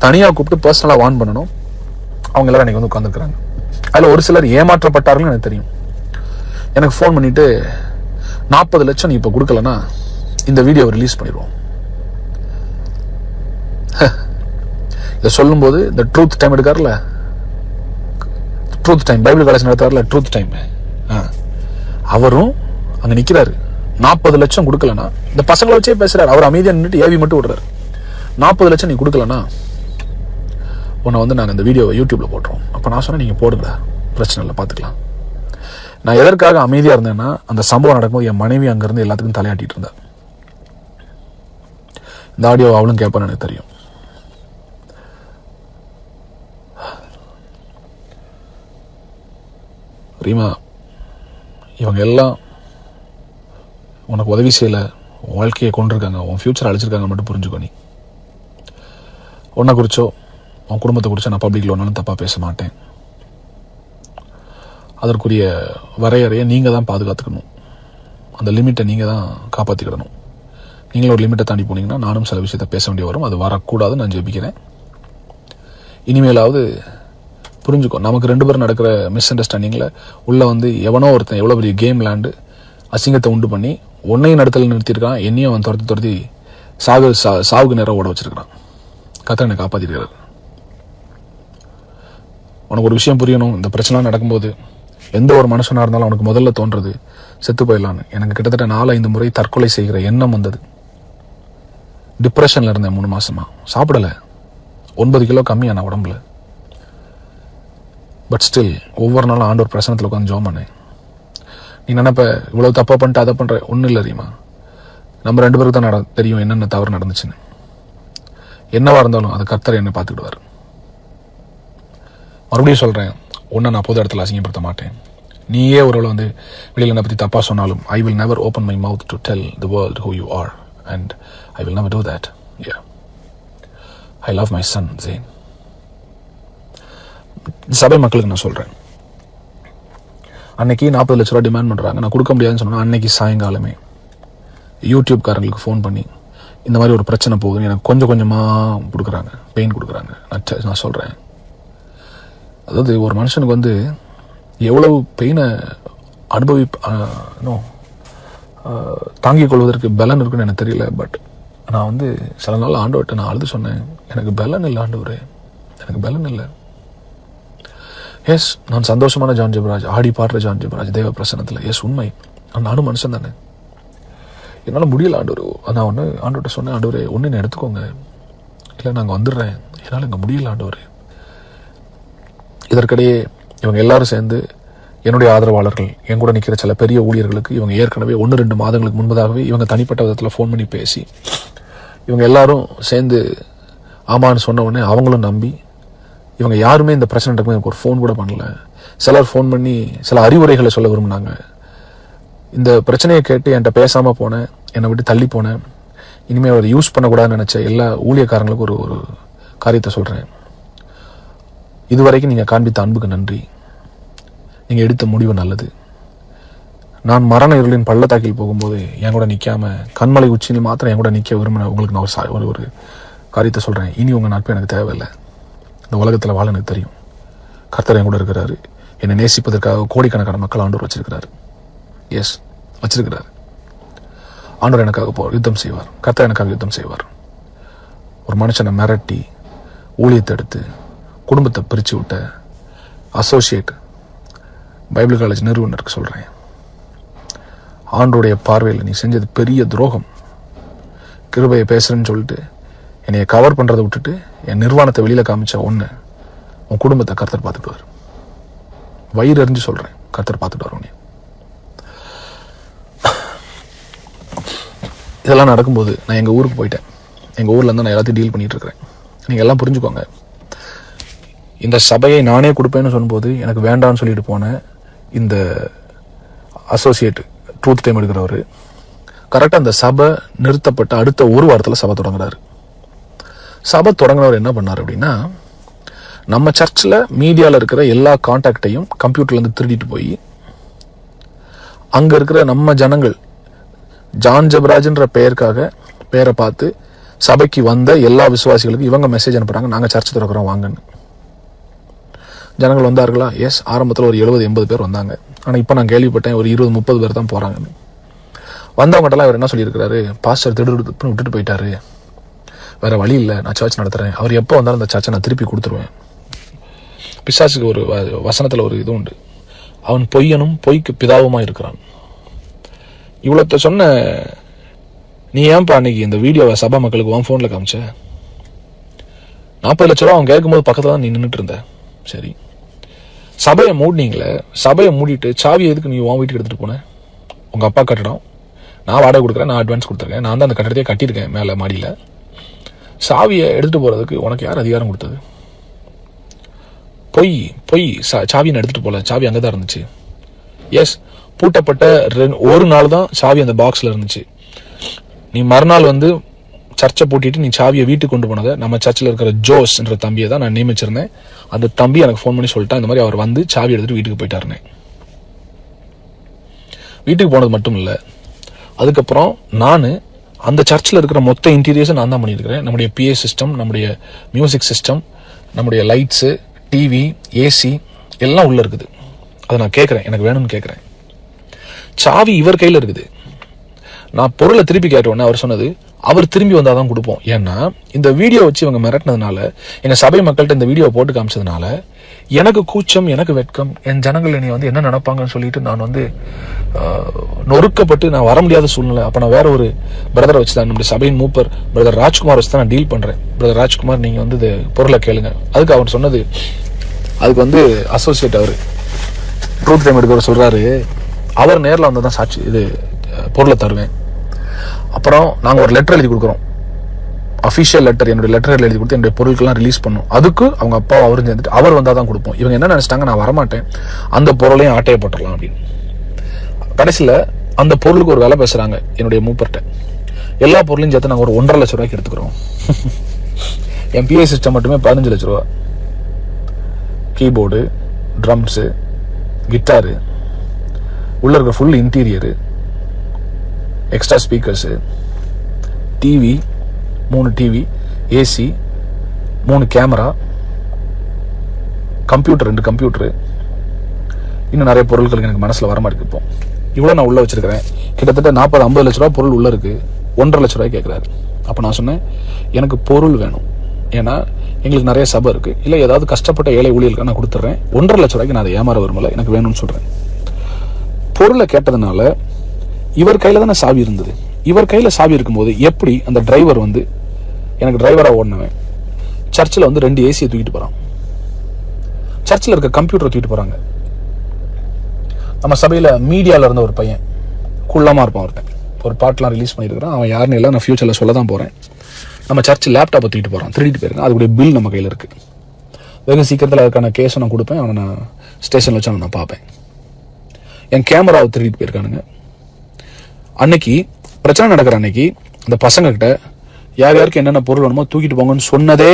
தனியா கூப்பிட்டு பர்சனலா வார்ன் பண்ணணும், அவங்க எல்லாரும் அன்னைக்கு வந்து உட்காந்துருக்காங்க. அதுல ஒரு சிலர் ஏமாற்றப்பட்டார்கள் எனக்கு தெரியும். எனக்கு ஃபோன் பண்ணிட்டு 40 லட்சம் நீ இப்ப கொடுக்கலன்னா இந்த வீடியோ ரிலீஸ் பண்ணிடுவோம். இதை சொல்லும் போது இந்த ட்ரூத் டைம் எடுக்காருல, ட்ரூத் டைம் பைபிள் காலேஜ் நடத்தாருல ட்ரூத் டைம், அவரும் அங்க நிக்கிறாரு. 40 லட்சம் கொடுக்கலன்னா இந்த பசங்களை வச்சே பேசுறாரு. அவர் அமைதியா நின்றுட்டு ஏவி மட்டும் விடுறாரு. 40 லட்சம் நீ கொடுக்கலன்னா உன்னை வந்து நாங்கள் இந்த வீடியோவை யூடியூப்ல போட்டுறோம். அப்ப நான் சொன்னேன், நீங்க போடுங்க, பிரச்சனை இல்லை, பாத்துக்கலாம். நான் எதற்காக அமைதியா இருந்தேன்னா, அந்த சம்பவம் நடக்கும்போது என் மனைவி அங்க இருந்து எல்லாத்துக்கும் தலையாட்டிட்டு இருந்தா. இந்த ஆடியோ அவளும் கேட்பான்னு எனக்கு தெரியும். ரீமா, இவங்க எல்லாம் உனக்கு உதவி செய்யல, உன் வாழ்க்கையை கொண்டிருக்காங்க, உன் ஃபியூச்சர் அழிச்சிருக்காங்க மட்டும் புரிஞ்சுக்கோ. நீ உன்னை குறிச்சோ உன் குடும்பத்தை குறிச்சோ நான் பப்ளிக்ல ஒன்னாலும் தப்பா பேச மாட்டேன். அதற்குரிய வரையறையை நீங்கள் தான் பாதுகாத்துக்கணும். அந்த லிமிட்டை நீங்கள் தான் காப்பாற்றிக்கிடணும். நீங்களும் ஒரு லிமிட்டை தாண்டி போனீங்கன்னா நானும் சில விஷயத்த பேச வேண்டிய வரும். அது வரக்கூடாதுன்னு நான் ஜெபிக்கிறேன். இனிமேலாவது புரிஞ்சுக்கோ, நமக்கு 2 பேரும் நடக்கிற மிஸ் அண்டர்ஸ்டாண்டிங்கில் உள்ள எவனோ ஒருத்தன் எவ்வளோ பெரிய கேம் விளாண்டு அசிங்கத்தை உண்டு பண்ணி உன்னையும் நடத்தல நிறுத்தியிருக்கான், என்னையும் அவன் துரத்தி சாவுக்கு நேரம் ஓட வச்சிருக்கிறான். கர்த்தர் என்னை காப்பாற்றிருக்கிறார். உனக்கு ஒரு விஷயம் புரியணும். இந்த பிரச்சனை நடக்கும்போது எந்த ஒரு மனுஷனாக இருந்தாலும் அவனுக்கு முதல்ல தோன்றது செத்து போயிடலான்னு. எனக்கு கிட்டத்தட்ட 4-5 முறை தற்கொலை செய்கிற எண்ணம் வந்தது. டிப்ரெஷனில் இருந்தேன் 3 மாசமா. சாப்பிடலை, 9 கிலோ கம்மியான உடம்புல. பட் ஸ்டில் ஒவ்வொரு நாளும் ஆண்டவர் பிரசனத்தில் உட்காந்து ஜெபம் பண்ணேன். நீ நினைப்ப இவ்வளவு தப்பா பண்ணிட்டு அதை பண்ற, ஒன்றும் இல்லை தெரியுமா, நம்ம 2 பேருக்கு தான் தெரியும் என்னென்ன தவறு நடந்துச்சுன்னு. என்னவா இருந்தாலும் அது கர்த்தர் என்னை பார்த்துக்கிடுவார். மறுபடியும் சொல்றேன், ஒன்றை நான் பொது இடத்துல அசிங்கப்படுத்த மாட்டேன். நீயே ஒரு வெளியில் என்னை பற்றி தப்பா சொன்னாலும் I will never open my mouth to tell the world who you are and I will never do that. Yeah, I love my son Zain. சபை மக்களுக்கு நான் சொல்றேன், அன்னைக்கு 40 லட்ச ரூபா டிமாண்ட் பண்றாங்க, நான் கொடுக்க முடியாதுன்னு சொன்னா அன்னைக்கு சாயங்காலமே யூடியூப் காரங்களுக்கு ஃபோன் பண்ணி இந்த மாதிரி ஒரு பிரச்சனை போகுதுன்னு எனக்கு கொஞ்சம் கொஞ்சமா கொடுக்குறாங்க, பெயின் கொடுக்குறாங்க. நான் சொல்றேன், அதாவது ஒரு மனுஷனுக்கு எவ்வளவு பெயினை தாங்கிக் கொள்வதற்கு பலன் இருக்குன்னு எனக்கு தெரியல. பட் நான் சில நாள் ஆண்டவர்கிட்ட நான் அழுது சொன்னேன், எனக்கு பலன் இல்லை ஆண்டவரே, எனக்கு பலன் இல்லை. எஸ், நான் சந்தோஷமான ஜான் ஜெபராஜ், ஆடி பாடுற ஜான் ஜெபராஜ் தேவ பிரசன்னத்தில். எஸ், உண்மை, நானும் மனுஷன் தானே, என்னால் முடியல ஆண்டவர். நான் ஆண்டவர்கிட்ட சொன்னேன், ஆண்டவரே ஒன்று எடுத்துக்கோங்க, இல்லை நாங்கள் வந்துடுறேன், என்னால் இங்கே முடியல ஆண்டவர். இதற்கிடையே இவங்க எல்லாரும் சேர்ந்து என்னுடைய ஆதரவாளர்கள், என் கூட நிற்கிற சில பெரிய ஊழியர்களுக்கு இவங்க ஏற்கனவே 1-2 மாதங்களுக்கு முன்பதாகவே இவங்க தனிப்பட்ட விதத்தில் ஃபோன் பண்ணி பேசி இவங்க எல்லாரும் சேர்ந்து ஆமான்னு சொன்ன உடனே அவங்களும் நம்பி இவங்க யாருமே இந்த பிரச்சனை எனக்கு ஒரு ஃபோன் கூட பண்ணல. சிலர் ஃபோன் பண்ணி சில அறிவுரைகளை சொல்ல விரும்பினாங்க. இந்த பிரச்சனையை கேட்டு என்கிட்ட பேசாம போனேன், என்னை விட்டு தள்ளி போனேன், இனிமேல் அதை யூஸ் பண்ணக்கூடாதுன்னு நினைச்ச எல்லா ஊழியக்காரங்களுக்கும் ஒரு காரியத்தை சொல்றேன். இதுவரைக்கும் நீங்க காண்பித்த அன்புக்கு நன்றி. நீங்க எடுத்த முடிவு நல்லது. நான் மரண இருளின் பள்ளத்தாக்கில் போகும்போது என் கூட நிக்காம கண்மலை உச்சியில் மாத்திரம் என் கூட நிக்க விரும்பின உங்களுக்கு நான் ஒரு காரியத்தை சொல்றேன். இனி உங்க நட்பு எனக்கு தேவையில்லை. இந்த உலகத்துல வாழ எனக்கு தெரியும். கர்த்தர் என் கூட இருக்கிறாரு. என்னை நேசிப்பதற்காக கோடிக்கணக்கான மக்கள் ஆண்டவர் வச்சிருக்கிறாரு. எஸ், வச்சிருக்கிறாரு. ஆண்டவர் எனக்காக யுத்தம் செய்வார். கர்த்தர் எனக்காக யுத்தம் செய்வார். ஒரு மனுஷனை மிரட்டி ஊழியத்தை எடுத்து குடும்பத்தை பிரிச்சு விட்ட அசோசியேட் பைபிள் காலேஜ் நிறுவனருக்கு சொல்றேன், ஆண்டோடைய பார்வையில் நீ செஞ்சது பெரிய துரோகம். கிருபையை பேசுறேன்னு சொல்லிட்டு என்னைய கவர் பண்றதை விட்டுட்டு என் நிர்வாணத்தை வெளியில காமிச்ச உன் குடும்பத்தை கர்த்தர் பார்த்துட்டுவார். வயிறு எறிஞ்சு சொல்றேன், கர்த்தர் பார்த்துட்டு வரும். இதெல்லாம் நடக்கும்போது நான் எங்க ஊருக்கு போயிட்டேன். எங்க ஊர்ல இருந்து நான் எல்லாத்தையும் டீல் பண்ணிட்டு இருக்கிறேன். நீங்க எல்லாம் புரிஞ்சுக்கோங்க. இந்த சபையை நானே கொடுப்பேன்னு சொல்லும்போது எனக்கு வேண்டாம்னு சொல்லிட்டு போனேன் இந்த அசோசியேட் ட்ரூத் டைம் எடுக்கிறவர் கரெக்டா அந்த சபை நிறுத்தப்பட்ட அடுத்த ஒரு வாரத்தில் சபை தொடங்குறாரு. சபை தொடங்கினவர் என்ன பண்ணார் அப்படின்னா, நம்ம சர்ச்சில் மீடியாவில் இருக்கிற எல்லா கான்டாக்டையும் கம்ப்யூட்டர்லேருந்து திருடிட்டு போய் அங்கே இருக்கிற நம்ம ஜனங்கள் ஜான் ஜெபராஜ்ன்ற பெயரை பார்த்து சபைக்கு வந்த எல்லா விசுவாசிகளுக்கும் இவங்க மெசேஜ் அனுப்புறாங்க, நாங்கள் சர்ச் திறக்கிறோம் வாங்கன்னு. ஜனங்கள் வந்தார்களா? எஸ், ஆரம்பத்தில் ஒரு 70-80 பேர் வந்தாங்க. ஆனால் இப்போ நான் கேள்விப்பட்டேன் ஒரு 20-30 பேர் தான் போறாங்கன்னு. வந்தவங்கட்டெல்லாம் அவர் என்ன சொல்லியிருக்கிறாரு, பாஸ்டர் திடுன்னு விட்டுட்டு போயிட்டாரு, வேற வழி இல்லை, நான் சர்ச் நடத்துறேன், அவர் எப்போ வந்தாலும் அந்த சர்ச்சை நான் திருப்பி கொடுத்துருவேன். பிசாசுக்கு ஒரு வசனத்துல ஒரு இது உண்டு, அவன் பொய்யனும் பொய்க்கு பிதாவுமா இருக்கிறான். இவ்வளத்த சொன்ன நீ ஏன்பா அன்னைக்கு இந்த வீடியோவை சபா மக்களுக்கு உன் போன்ல காமிச்ச? 40 லட்ச ரூபா அவன் கேட்கும்போது பக்கத்துல தான் நீ நின்றுட்டு இருந்த. சரி, சபையை மூடினீங்களே, சபையை மூடிட்டு சாவியை எதுக்கு நீ உன் வீட்டுக்கு எடுத்துட்டு போன? உங்க அப்பா கட்டடம், நான் வாடகை கொடுக்குறேன், நான் அட்வான்ஸ் கொடுத்துருக்கேன், நான் தான் அந்த கட்டடத்தையே கட்டியிருக்கேன் மேல மாடியில. சாவியை எடுத்துட்டு போறதுக்கு உனக்கு யார் அதிகாரம் கொடுத்தது? பொய் சாவியை எடுத்துட்டு போல, சாவி அங்கதான் இருந்துச்சு. எஸ், பூட்டப்பட்ட ஒரு நாள் தான் சாவி அந்த பாக்ஸ்ல இருந்துச்சு. நீ மறுநாள் சர்ச்சை பூட்டிட்டு நீ சாவியை வீட்டுக்கு கொண்டு போனதை நம்ம சர்ச்சில் இருக்கிற ஜோஸ் என்ற தம்பியை தான் நான் நியமிச்சிருந்தேன். அந்த தம்பி எனக்கு ஃபோன் பண்ணி சொல்லிட்டான், இந்த மாதிரி அவர் சாவி எடுத்துட்டு வீட்டுக்கு போயிட்டாருனே. வீட்டுக்கு போனது மட்டும் இல்லை, அதுக்கப்புறம் நான் அந்த சர்ச்சில் இருக்கிற மொத்த இன்டீரியர்ஸை நான் தான் பண்ணியிருக்கிறேன். நம்முடைய PA சிஸ்டம், நம்முடைய மியூசிக் சிஸ்டம், நம்முடைய லைட்ஸு, டிவி, AC எல்லாம் உள்ள இருக்குது. அதை நான் கேட்குறேன், எனக்கு வேணும்னு கேட்குறேன். சாவி இவர் கையில் இருக்குது. நான் பொருளை திருப்பி கேட்டோன்னே அவர் சொன்னது, அவர் திரும்பி வந்தால் தான் கொடுப்போம். ஏன்னா இந்த வீடியோ வச்சு இவங்க மிரட்டினதுனால, எங்கள் சபை மக்கள்கிட்ட இந்த வீடியோ போட்டு காமிச்சதுனால எனக்கு கூச்சம், எனக்கு வெட்கம், என் ஜனங்கள் என்னை வந்து என்ன நினைப்பாங்கன்னு சொல்லிட்டு நான் வந்து நொறுக்கப்பட்டு நான் வர முடியாத சூழ்நிலை. அப்போ நான் வேற ஒரு பிரதரை வச்சு தான், நம்முடைய சபையின் மூப்பர் பிரதர் ராஜ்குமார் வச்சு தான் நான் டீல் பண்ணுறேன். பிரதர் ராஜ்குமார், நீங்கள் வந்து இது பொருளை கேளுங்க. அதுக்கு அவர் சொன்னது, அதுக்கு வந்து அசோசியேட் அவர் ட்ரூத் டைம் எடுக்கிற சொல்கிறாரு, அவர் நேரில் வந்து தான் சாட்சி இது பொருளை தருவேன். அப்புறம் நாங்கள் ஒரு லெட்டர் எழுதி கொடுக்குறோம், அஃபிஷியல் லெட்டர், என்னுடைய லெட்டர் எழுதி கொடுத்து என்னுடைய பொருட்கள்லாம் ரிலீஸ் பண்ணும். அதுக்கு அவங்க அப்பா அவரும் சேர்ந்துட்டு அவர் வந்தால் தான் கொடுப்போம். இவங்க என்ன நினைச்சிட்டாங்க, நான் வரமாட்டேன், அந்த பொருளையும் ஆட்டையை போட்டுடலாம் அப்படின்னு. கடைசியில் அந்த பொருளுக்கு ஒரு விலை பேசுறாங்க என்னுடைய மூப்பர்கிட்ட. எல்லா பொருளையும் சேர்த்து நாங்கள் ஒரு 1.5 லட்ச ரூபாய்க்கு எடுத்துக்கிறோம். என் PA சிஸ்டம் மட்டுமே 15 லட்ச ரூபா, கீபோர்டு, ட்ரம்ஸு, கிட்டாரு, உள்ள இருக்கிற full interior, extra speakers, TV 3 TV, AC 3 camera, computer 2 computer, இன்னும் நிறைய பொருட்கள் எனக்கு மனசில் வரமாட்டேங்குது. இப்போ இவ்வளோ நான் உள்ள வச்சிருக்கிறேன். கிட்டத்தட்ட 40-50 லட்ச ரூபா பொருள் உள்ள இருக்கு. 1.5 லட்ச ரூபாய் கேட்குறாரு. அப்போ நான் சொன்னேன், எனக்கு பொருள் வேணும், ஏன்னா எங்களுக்கு நிறைய சபை இருக்கு, இல்லை ஏதாவது கஷ்டப்பட்ட ஏழை ஊழியர்களுக்கு நான் கொடுத்துட்றேன். 1.5 லட்ச ரூபாய்க்கு நான் அதை ஏமாற விரும்பல, எனக்கு வேணும்னு சொல்றேன். பொருளை கேட்டதுனால இவர் கையில தானே சாவி இருந்தது. இவர் கையில சாவி இருக்கும்போது எப்படி அந்த டிரைவர் வந்து, எனக்கு டிரைவரா ஓடினவன் சர்ச்சில் வந்து 2 AC தூக்கிட்டு போறான், சர்ச்சில் இருக்க கம்ப்யூட்டரை தூக்கிட்டு போறாங்க. நம்ம சபையில மீடியால இருந்த ஒரு பையன், குள்ளமா இருப்பான், ஒருத்தன் ஒரு பாட்டெல்லாம் ரிலீஸ் பண்ணியிருக்கிறான். அவன் யாருன்னு எல்லாம் நான் ஃபியூச்சர்ல சொல்ல தான் போறேன். நம்ம சர்ச் லேப்டாப்பை தூக்கிட்டு போறான், திருடிட்டு போயிருக்கான். அதுக்குடைய பில் நம்ம கையில இருக்கு. வெகு சீக்கிரத்தில் அதுக்கான கேஸை நான் கொடுப்பேன். அவனை நான் ஸ்டேஷன்ல வச்சு நான் பார்ப்பேன். என் கேமராவை திருடிட்டு போயிருக்கானுங்க. அன்னைக்கு பிரச்சனை நடக்கிற அன்னைக்கு அந்த பசங்க கிட்ட யார் யாருக்கு என்னென்ன பொருள் வேணுமோ தூக்கிட்டு போங்கன்னு சொன்னதே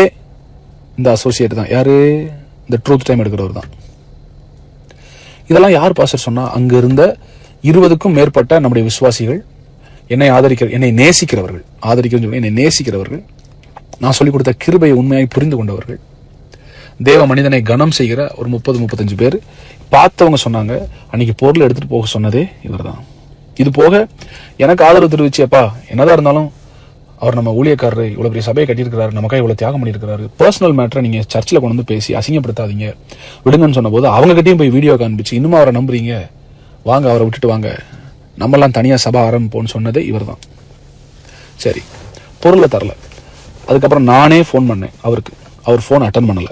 இந்த அசோசியேட் தான். யாரு? இந்த ட்ரூத் டைம் எடுக்கிறவர் தான். இதெல்லாம் யார் பாஸ்டர் சொன்னா? அங்க இருந்த 20க்கும் மேற்பட்ட நம்முடைய விசுவாசிகள், என்னை என்னை நேசிக்கிறவர்கள், என்னை நேசிக்கிறவர்கள், நான் சொல்லிக் கொடுத்த கிருபையை உண்மையாய் புரிந்து கொண்டவர்கள், தேவ மனிதனை கனம் செய்கிற ஒரு 30-35 பேர் பார்த்தவங்க சொன்னாங்க, அன்னைக்கு பொருள் எடுத்துட்டு போக சொன்னதே இவர் தான். இது போக எனக்கு ஆதரவு தெரிவிச்சப்பா, என்னதான் இருந்தாலும் அவர் நம்ம ஊழியக்காரர், இவ்வளவு பெரிய சபையை கட்டியிருக்கிறாரு, நமக்காக இவ்வளவு தியாகம் பண்ணியிருக்கிறாரு, பர்சனல் மேட்டரை நீங்க சர்ச்சில் கொண்டு வந்து பேசி அசிங்கப்படுத்தாதீங்க, விடுங்கன்னு சொன்ன போது அவங்க கிட்டையும் போய் வீடியோ காண்பிச்சு, இன்னும் அவரை நம்புறீங்க, வாங்க அவரை விட்டுட்டு வாங்க, நம்மெல்லாம் தனியா சபை ஆரம்பிப்போம்னு சொன்னதே இவர் தான். சரி, பொருளை தரல. அதுக்கப்புறம் நானே ஃபோன் பண்ணேன் அவருக்கு. அவர் ஃபோன் அட்டன் பண்ணல.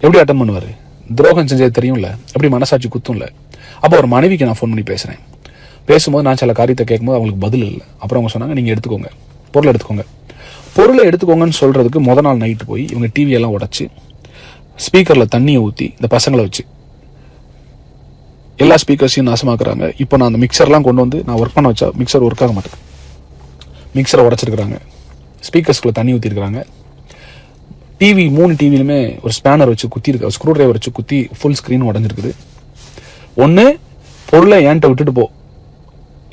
எப்படி அட்டன் பண்ணுவாரு? துரோகம் செஞ்சது தெரியும்ல, எப்படி மனசாட்சி குத்தும்ல. அப்போ ஒரு மனைவிக்கு நான் ஃபோன் பண்ணி பேசுறேன். பேசும்போது நான் சில காரியத்தை கேட்கும்போது அவங்களுக்கு பதில் இல்லை. அப்புறம் அவங்க சொன்னாங்க, நீங்க எடுத்துக்கோங்க, பொருளை எடுத்துக்கோங்க. பொருளை எடுத்துக்கோங்கன்னு சொல்றதுக்கு முதல் நாள் நைட்டு போய் இவங்க டிவியெல்லாம் உடைச்சு, ஸ்பீக்கர்ல தண்ணியை ஊற்றி இந்த பசங்களை வச்சு எல்லா ஸ்பீக்கர்ஸையும் நாசமாக்குறாங்க. இப்போ நான் அந்த மிக்சர்லாம் கொண்டு வந்து நான் ஒர்க் பண்ண வச்சா மிக்சர் ஒர்க் ஆக மாட்டேன். மிக்சரை உடைச்சிருக்கிறாங்க, ஸ்பீக்கர்ஸ்குள்ள தண்ணி ஊற்றிருக்கிறாங்க. டிவி 3 டிவிலுமே ஒரு ஸ்பேனர் வச்சு குத்தி இருக்கு, ஸ்க்ரூ டிரைவர் வச்சு குத்தி ஃபுல் ஸ்கிரீன் உடஞ்சிருக்குது. ஒன்று பொருளை ஏன்ட்ட விட்டுட்டு போ,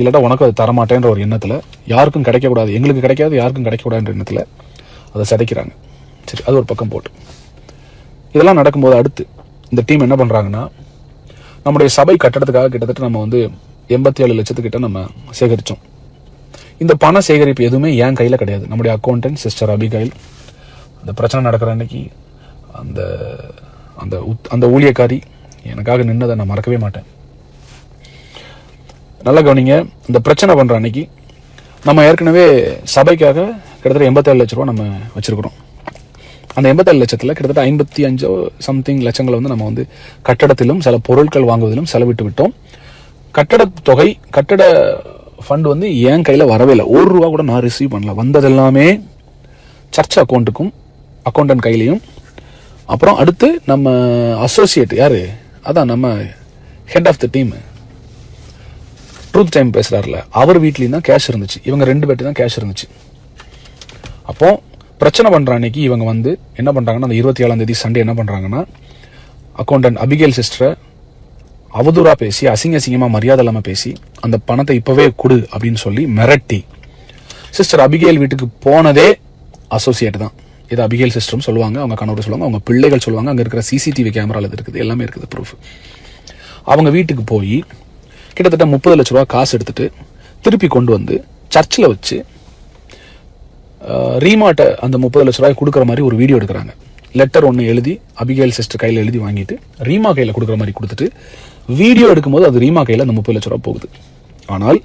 இல்லாட்டா உனக்கு அது தரமாட்டேன்ற ஒரு எண்ணத்தில், யாருக்கும் கிடைக்கக்கூடாது, எங்களுக்கு கிடைக்காது யாருக்கும் கிடைக்கக்கூடாதுன்ற எண்ணத்தில் அதை சதைக்கிறாங்க. சரி, அது ஒரு பக்கம் போட்டு இதெல்லாம் நடக்கும்போது அடுத்து இந்த டீம் என்ன பண்ணுறாங்கன்னா, நம்முடைய சபை கட்டடத்துக்காக கிட்டத்தட்ட நம்ம வந்து 87 லட்சத்துக்கிட்ட நம்ம சேகரித்தோம். இந்த பண சேகரிப்பு எதுவுமே என் கையில் கிடையாது. நம்முடைய அக்கௌண்டன்ட் சிஸ்டர் அபிகாயில், அந்த பிரச்சனை நடக்கிற அன்னைக்கு அந்த அந்த அந்த ஊழியக்காரி எனக்காக நின்னதை நான் மறக்கவே மாட்டேன். நல்லா கவனிங்க, இந்த பிரச்சனை பண்ற அன்னைக்கு நம்ம ஏற்கனவே சபைக்காக கிட்டத்தட்ட 87 லட்ச ரூபா நம்ம வச்சிருக்கிறோம். அந்த 87 லட்சத்துல கிட்டத்தட்ட 55 சம்திங் லட்சங்களை வந்து நம்ம வந்து கட்டடத்திலும் சில பொருட்கள் வாங்குவதிலும் செலவிட்டு விட்டோம். கட்டட தொகை, கட்டட ஃபண்ட் வந்து என் கையில வரவே இல்லை. 1 ரூபா கூட நான் ரிசீவ் பண்ணல. வந்தது எல்லாமே சர்ச் அக்கௌண்ட்டுக்கும் அக்கௌண்டன்ட் கையிலையும். அப்புறம் அடுத்து நம்ம அசோசியேட் யாரு, அதான் நம்ம head of the team truth time பேசுறாருல, அவர் வீட்லயும் தான் கேஷ் இருந்துச்சு. இவங்க 2 பேர்ட்டு தான் கேஷ் இருந்துச்சு. அப்போ பிரச்சனை பண்ற அன்னைக்கு இவங்க வந்து என்ன பண்றாங்கன்னா, அந்த 27ஆம் தேதி சண்டே என்ன பண்றாங்கன்னா, அக்கௌண்டன்ட் அபிகேல் சிஸ்டரை அவதூறா பேசி அசிங்கமா மரியாதை இல்லாம பேசி அந்த பணத்தை இப்பவே கொடு அப்படின்னு சொல்லி மிரட்டி சிஸ்டர் அபிகேல் வீட்டுக்கு போனதே அசோசியேட் தான். இது அபிகேல் சிஸ்டரும் சொல்லுவாங்க, அவங்க கணவர் சொல்லுவாங்க, அவங்க பிள்ளைகள் சொல்லுவாங்க, அங்க இருக்கிற சிசிடிவி கேமரால இருக்குது, எல்லாமே இருக்குது ப்ரூஃப். அவங்க வீட்டுக்கு போய் கிட்டத்தட்ட 30 லட்ச ரூபா காசு எடுத்துட்டு திருப்பி கொண்டு வந்து சர்ச்சில் வச்சு ரீமாட்ட அந்த 30 லட்ச ரூபாய் கொடுக்குற மாதிரி ஒரு வீடியோ எடுக்கிறாங்க. லெட்டர் ஒன்று எழுதி அபிகேல் சிஸ்டர் கையில் எழுதி வாங்கிட்டு ரீமா கையில் கொடுக்குற மாதிரி கொடுத்துட்டு வீடியோ எடுக்கும்போது அது ரீமா கையில் அந்த 30 லட்ச ரூபா போகுது. ஆனால்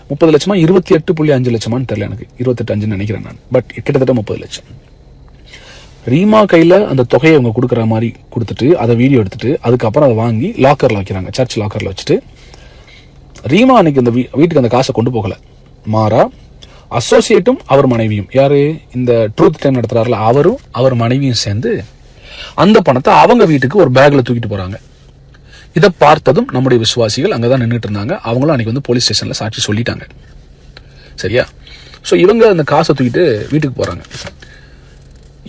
30 லட்சமா 28.5 லட்சமான்னு தெரியல, எனக்கு 28.5 நினைக்கிறேன் நான், பட் கிட்டத்தட்ட 30 லட்சம். ரீமா கையில அந்த தொகையை அவங்க கொடுக்குற மாதிரி கொடுத்துட்டு அதை வீடியோ எடுத்துட்டு அதுக்கப்புறம் அதை வாங்கி லாக்கர்ல வைக்கிறாங்க, சர்ச் லாக்கர்ல வச்சுட்டு. ரீமா அன்னைக்கு அந்த வீட்டுக்கு அந்த காசை கொண்டு போகல, மாறா அசோசியேட்டும் அவர் மனைவியும், யாரு இந்த ட்ரூத் டைம் நடத்துறாருல அவரும் அவர் மனைவியும் சேர்ந்து அந்த பணத்தை அவங்க வீட்டுக்கு ஒரு பேக்ல தூக்கிட்டு போறாங்க. இதை பார்த்ததும் நம்முடைய விசுவாசிகள் அங்கதான் நின்றுட்டு இருந்தாங்க. அவங்களும் அன்னைக்கு வந்து போலீஸ் ஸ்டேஷன்ல சாட்சி சொல்லிட்டாங்க. சரியா? ஸோ இவங்க அந்த காசை தூக்கிட்டு வீட்டுக்கு போறாங்க.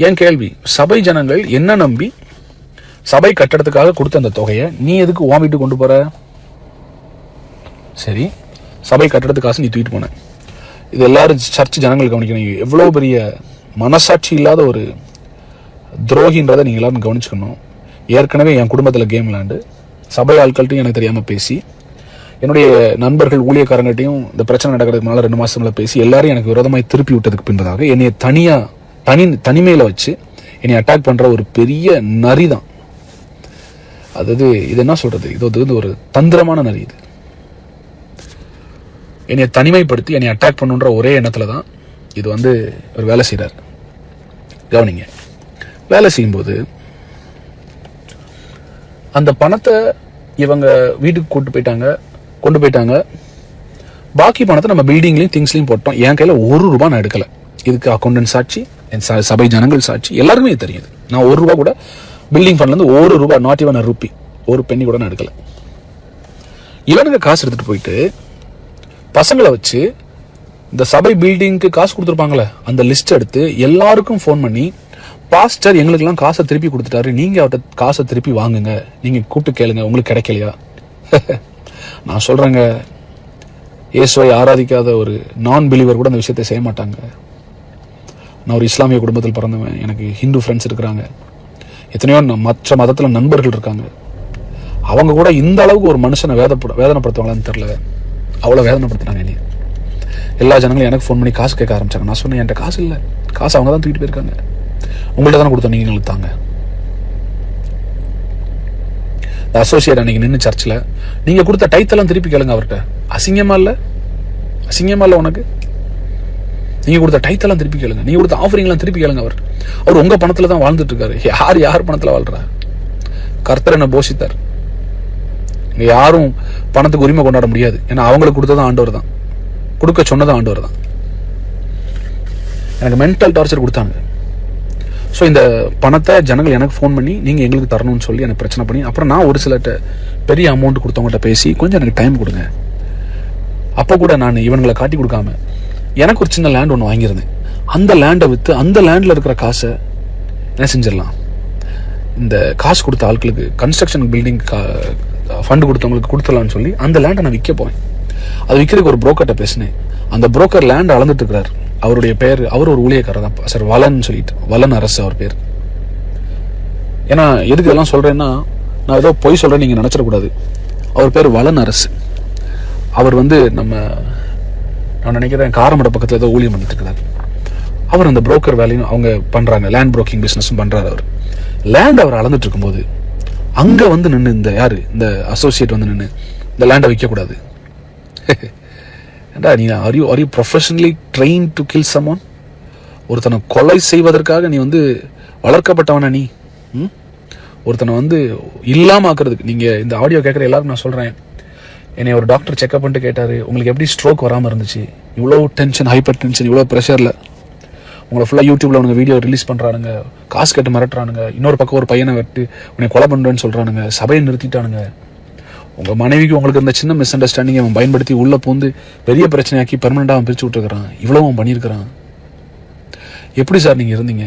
என் கேள்வி, சபை ஜனங்கள் என்ன நம்பி சபை கட்டடத்துக்காக கொடுத்த அந்த தொகையை நீ எதுக்கு உன் வீட்டுக்கு கொண்டு போற? சரி, சபை கட்டடத்து காசு நீ தூக்கிட்டு போன. இது எல்லாரும் சர்ச் ஜனங்கள் கவனிக்கணும். எவ்வளவு பெரிய மனசாட்சி இல்லாத ஒரு துரோகின்றதை நீங்க எல்லாரும் கவனிச்சுக்கணும். ஏற்கனவே என் குடும்பத்தில் கேம் விளையாண்டு சபை ஆட்கள்ட்டையும் எனக்கு தெரியாம பேசி என்னுடைய நண்பர்கள் ஊழியக்காரங்கள்ட்டையும் இந்த பிரச்சனை நடக்கிறதுக்கு முன்னால 2 மாசத்துல பேசி எல்லாரையும் எனக்கு விரோதமாய் திருப்பி விட்டதுக்கு பின்பதாக என்னைய தனிமையில வச்சு என்னை அட்டாக் பண்ற ஒரு பெரிய நரி தான். அதாவது இது என்ன சொல்றது, இது வந்து ஒரு தந்திரமான நரி. இது என்னை தனிமைப்படுத்தி என்னை அட்டாக் பண்ணுன்ற ஒரே எண்ணத்துல தான் இது வந்து ஒரு வேலை செய்யறாரு. கவனிங்க, வேலை செய்யும்போது அந்த பணத்தை இவங்க வீட்டுக்கு கொண்டு போயிட்டாங்க. பாக்கி பணத்தை நம்ம பில்டிங்லயும் திங்ஸ்லயும் போட்டோம். என் கையில ₹1 நான் எடுக்கல. இதுக்கு அக்கௌண்டன்ட் சாட்சி, சபை ஜனங்கள் சாட்சி, எல்லாருமே தெரியுது. நான் ₹1 கூட பில்டிங் ஃபண்ட்ல இருந்து ₹1, நாட் ஈவன் ரூபி, ஒரு பென்னி கூட நான் எடுக்கல. இவனுக்கு காசு எடுத்துட்டு போயிட்டு பசங்களை வச்சு இந்த சபை பில்டிங்க்கு காசு கொடுத்துருப்பாங்களே அந்த லிஸ்ட் எடுத்து எல்லாருக்கும் ஃபோன் பண்ணி, பாஸ்டர் எங்களுக்கெல்லாம் காசை திருப்பி கொடுத்துட்டாரு, நீங்க அவர்கிட்ட காசை திருப்பி வாங்குங்க, நீங்க கூப்பிட்டு கேளுங்க, உங்களுக்கு கிடைக்கலையா? நான் சொல்றேங்க, இயேசுவை ஆராதிக்காத ஒரு நான் பிலீவர் கூட அந்த விஷயத்தை செய்ய மாட்டாங்க. நான் ஒரு இஸ்லாமிய குடும்பத்தில் பிறந்தவன், எனக்கு ஹிந்து ஃப்ரெண்ட்ஸ் இருக்கிறாங்க, எத்தனையோ மற்ற மதத்துல நண்பர்கள் இருக்காங்க. அவங்க கூட இந்த அளவுக்கு ஒரு மனுஷனை வேதனைப்படுத்துவாங்களான்னு தெரியல, அவ்வளவு வேதனைப்படுத்தினாங்க. என்னைய எல்லா ஜனங்களும் எனக்கு ஃபோன் பண்ணி காசு கேட்க ஆரம்பிச்சாங்க. நான் சொன்னேன், என்கிட்ட காசு இல்லை, காசு அவங்க தான் தூக்கிட்டு போயிருக்காங்க, உங்கள்ட்ட தானே கொடுத்தோம், நீங்க எங்களுக்கு தாங்க. அசோசியேட் அன்னைக்கு நின்று சர்ச்சில் நீங்க கொடுத்த டைத்தெல்லாம் திருப்பி கேளுங்க அவர்கிட்ட. அசிங்கமா இல்ல உனக்கு? நீங்க கொடுத்த டைத்தெல்லாம் திருப்பி கேளுங்க, நீங்க கொடுத்த ஆஃபரிங்லாம் திருப்பி கேளுங்க. அவர் உங்க பணத்துல தான் வாழ்ந்துட்டு இருக்காரு. யார் பணத்துல வாழ்றா? கர்த்தர் என்ன போஷித்தார். இங்க யாரும் பணத்துக்கு உரிமை கொண்டாட முடியாது. ஏன்னா அவங்களுக்கு கொடுத்ததும் ஆண்டவர் தான், கொடுக்க சொன்னதும் ஆண்டவர் தான். எனக்கு மென்டல் டார்ச்சர் கொடுத்தாங்க. ஸோ இந்த பணத்தை ஜனங்கள் எனக்கு ஃபோன் பண்ணி நீங்கள் எங்களுக்கு தரணும்னு சொல்லி எனக்கு பிரச்சனை பண்ணி, அப்புறம் நான் ஒரு சிலர்கிட்ட பெரிய அமௌண்ட் கொடுத்தவங்கள்ட்ட பேசி கொஞ்சம் எனக்கு டைம் கொடுங்க. அப்போ கூட நான் இவங்களை காட்டி கொடுக்காம எனக்கு ஒரு சின்ன லேண்ட் ஒன்று வாங்கியிருந்தேன். அந்த லேண்டை விற்று அந்த லேண்டில் இருக்கிற காசை என்ன செஞ்சிடலாம், இந்த காசு கொடுத்த ஆட்களுக்கு கன்ஸ்ட்ரக்ஷன் பில்டிங் ஃபண்டு கொடுத்தவங்களுக்கு கொடுத்துடலான்னு சொல்லி அந்த லேண்டை நான் விற்க போவேன். அது விற்கிறதுக்கு ஒரு புரோக்கர்கிட்ட பேசினேன். அந்த புரோக்கர் லேண்ட் அளந்துட்டு இருக்கிறார். அவருடைய பேர், அவர் ஒரு ஊழியக்காரர் தான் சார், வலன் சொல்லிட்டு, வலன் அரசு அவர் பேர். ஏன்னா எதுக்கு இதெல்லாம் சொல்றேன்னா, நான் ஏதோ பொய் சொல்றேன் நீங்க நினைச்சிடக்கூடாது. அவர் பேர் வலன் அரசு. அவர் வந்து நான் நினைக்கிறேன் காரமடை பக்கத்துல ஏதோ ஊழியம் பண்ணிட்டு இருக்கிறார். அவர் அந்த புரோக்கர் வேலையும் அவங்க பண்றாங்க, லேண்ட் புரோக்கிங் பிசினஸும் பண்றாரு. அவர் லேண்ட் அவர் அளந்துட்டு இருக்கும்போது அங்க வந்து நின்று இந்த அசோசியேட் வந்து நின்று இந்த லேண்டை விற்க கூடாது. Are you professionally trained to kill someone? ஒருத்தனை கொலை செய்வதற்காக நீ வந்து வளர்க்கப்பட்டவனா? நீ ஒருத்தனை வந்து இல்லாம ஆக்குறதுக்கு. நீங்க இந்த ஆடியோ கேட்கற எல்லாருக்கும் நான் சொல்றேன், என்னை ஒரு டாக்டர் செக்அப் பண்ணிட்டு கேட்டாரு, உங்களுக்கு எப்படி ஸ்ட்ரோக் வராம இருந்துச்சு? இவ்வளவு டென்ஷன், ஹைப்பர் டென்ஷன், இவ்வளவு ப்ரெஷர்ல உங்களை ஃபுல்லா யூடியூப்ல உனக்கு வீடியோ ரிலீஸ் பண்றானுங்க, காசு கேட்டு மிரட்டுறானுங்க, இன்னொரு பக்கம் ஒரு பையனை வெட்டு உன்னை கொலை பண்றேன்னு சொல்றானுங்க, சபையை நிறுத்திட்டானுங்க, உங்க மனைவிக்கு உங்களுக்கு இருந்த சின்ன மிஸ் அண்டர்ஸ்டாண்டிங் அவன் பயன்படுத்தி உள்ள பூந்து பெரிய பிரச்சனையாக்கி பெர்மனண்டா அவன் பிரிச்சு விட்டுருக்கான், இவ்வளவு அவன் பண்ணியிருக்கிறான். எப்படி சார் நீங்கள் இருந்தீங்க?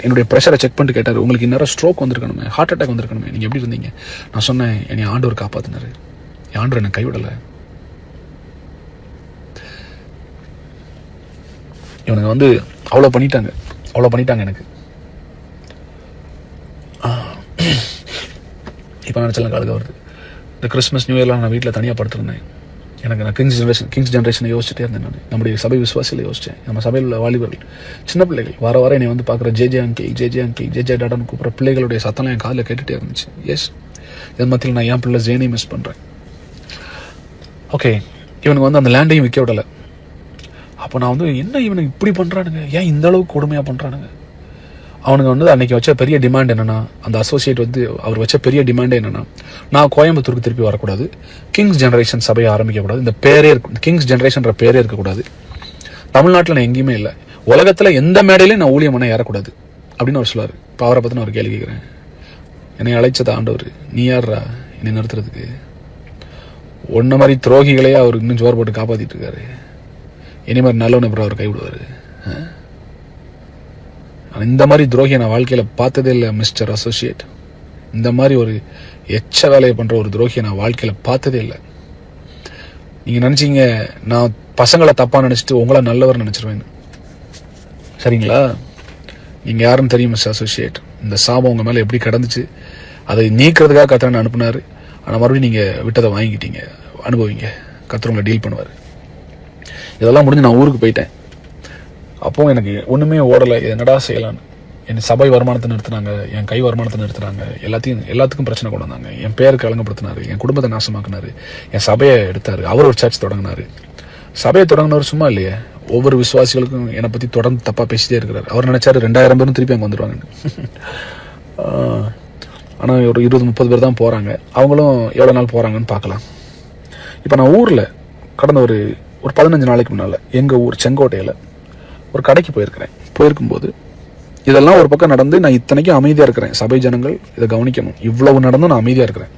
என்னுடைய ப்ரெஷரை செக் பண்ணிட்டு கேட்டார், உங்களுக்கு இன்னும் ஸ்ட்ரோக் வந்திருக்கணுமே, ஹார்ட் அட்டாக் வந்திருக்கணுமே, நீங்கள் எப்படி இருந்தீங்க? நான் சொன்னேன், என்னை ஆண்டவர் காப்பாற்றினாரு, என் ஆண்டவர் என்னை கைவிடலை. இவனுங்க வந்து அவ்வளோ பண்ணிட்டாங்க எனக்கு. இப்போ நினச்சலாம் காலுக்கு வருது. இந்த கிறிஸ்மஸ் நியூ இயர்லாம் நான் வீட்டில் தனியாக படுத்திருந்தேன். நான் கிங்ஸ் ஜென்ரேஷனை யோசிச்சுட்டே இருந்தேன். நான் நம்முடைய சபை விசுவாசியில் யோசித்தேன். நம்ம சபையில் உள்ள வாலிபர்கள், சின்ன பிள்ளைகள் வார என்னை வந்து பார்க்குற ஜே அங்கிள் டாடான்னு கூப்பிட்ற பிள்ளைகளுடைய சத்தம்லாம் என் காதில் கேட்டுகிட்டே இருந்துச்சு. எஸ், இதன் மத்தியில் நான் என் பிள்ளை ஜேனையும் மிஸ் பண்ணுறேன். ஓகே, இவனுக்கு வந்து அந்த லேண்டையும் விற்க விடலை. அப்போ நான் வந்து என்ன இவனுக்கு இப்படி பண்ணுறானுங்க, ஏன் இந்த அளவுக்கு கொடுமையாக பண்ணுறானுங்க? அவனுங்க வந்து அன்னைக்கு வச்ச பெரிய டிமாண்ட் என்னன்னா, அந்த அசோசியேட் வந்து அவர் வச்ச பெரிய டிமாண்டே என்னன்னா, நான் கோயம்புத்தூருக்கு திருப்பி வரக்கூடாது, கிங்ஸ் ஜெனரேஷன் சபையை ஆரம்பிக்கக்கூடாது, இந்த பேரே கிங்ஸ் ஜெனரேஷன்ற பேரே இருக்கக்கூடாது, தமிழ்நாட்டில் நான் எங்கேயுமே இல்லை, உலகத்தில் எந்த மேடையிலையும் நான் ஊழியம் பண்ண ஏறக்கூடாது அப்படின்னு அவர் சொல்லுவார். இப்போ அவரை பற்றி நான் ஒரு கேள்வி கேட்குறேன். என்னை அழைச்சது ஆண்டவர், நீ யாரா என்னை நிறுத்துறதுக்கு? ஒன்ன மாதிரி துரோகிகளையே அவர் இன்னும் ஜோர் போட்டு காப்பாற்றிட்டு இருக்காரு. இனி மாதிரி நல்லவனை அப்புறம் அவர் கைவிடுவார். இந்த மாதிரி துரோகியை நான் வாழ்க்கையில் பார்த்ததே இல்லை மிஸ்டர் அசோசியேட். இந்த மாதிரி ஒரு எச்ச வேலையை பண்ணுற ஒரு துரோகியை நான் வாழ்க்கையில் பார்த்ததே இல்லை. நீங்கள் நினச்சிங்க நான் பசங்களை தப்பாக நினச்சிட்டு உங்களை நல்லவர் நினச்சிருவேன். சரிங்களா? நீங்கள் யாருன்னு தெரியும் மிஸ்டர் அசோசியேட். இந்த சாபம் உங்கள் மேலே எப்படி கிடந்துச்சு, அதை நீக்கிறதுக்காக கத்திரனை அனுப்புனாரு. ஆனால் மறுபடியும் நீங்கள் விட்டதை வாங்கிக்கிட்டீங்க, அனுபவிங்க, கத்திரவங்களை டீல் பண்ணுவார். இதெல்லாம் முடிஞ்சு நான் ஊருக்கு போயிட்டேன். அப்போ எனக்கு ஒன்றுமே ஓடலை, என்னடா செய்யலான்னு. என் சபை வருமானத்தை நிறுத்தினாங்க, என் கை வருமானத்தை நிறுத்தினாங்க, எல்லாத்துக்கும் பிரச்சனை கொண்டு வந்தாங்க, என் பேருக்கு கலங்கப்படுத்தினாரு, என் குடும்பத்தை நாசமாக்குனாரு, என் சபையை எடுத்தாரு. அவர் ஒரு சர்ச் தொடங்கினாரு. சபையை தொடங்கினவர் சும்மா இல்லையே, ஒவ்வொரு விசுவாசிகளுக்கும் என்னை பற்றி தொடர்ந்து தப்பாக பேசிட்டே இருக்கிறார். அவர் நினைச்சாரு 2000 பேரும் திருப்பி அங்கே வந்துடுவாங்கன்னு. ஆனால் ஒரு 20-30 பேர் தான் போகிறாங்க. அவங்களும் எவ்வளோ நாள் போகிறாங்கன்னு பார்க்கலாம். இப்போ நான் ஊரில் கடந்த ஒரு 15 நாளைக்கு முன்னால் எங்கள் ஊர் செங்கோட்டையில் ஒரு கடைக்கு போயிருக்கும்போது இதெல்லாம் ஒரு பக்கம் நடந்து, நான் இத்தனைக்கும் அமைதியாக இருக்கிறேன். சபை ஜனங்கள் இதை கவனிக்கணும். இவ்வளவு நடந்தும் நான் அமைதியாக இருக்கிறேன்,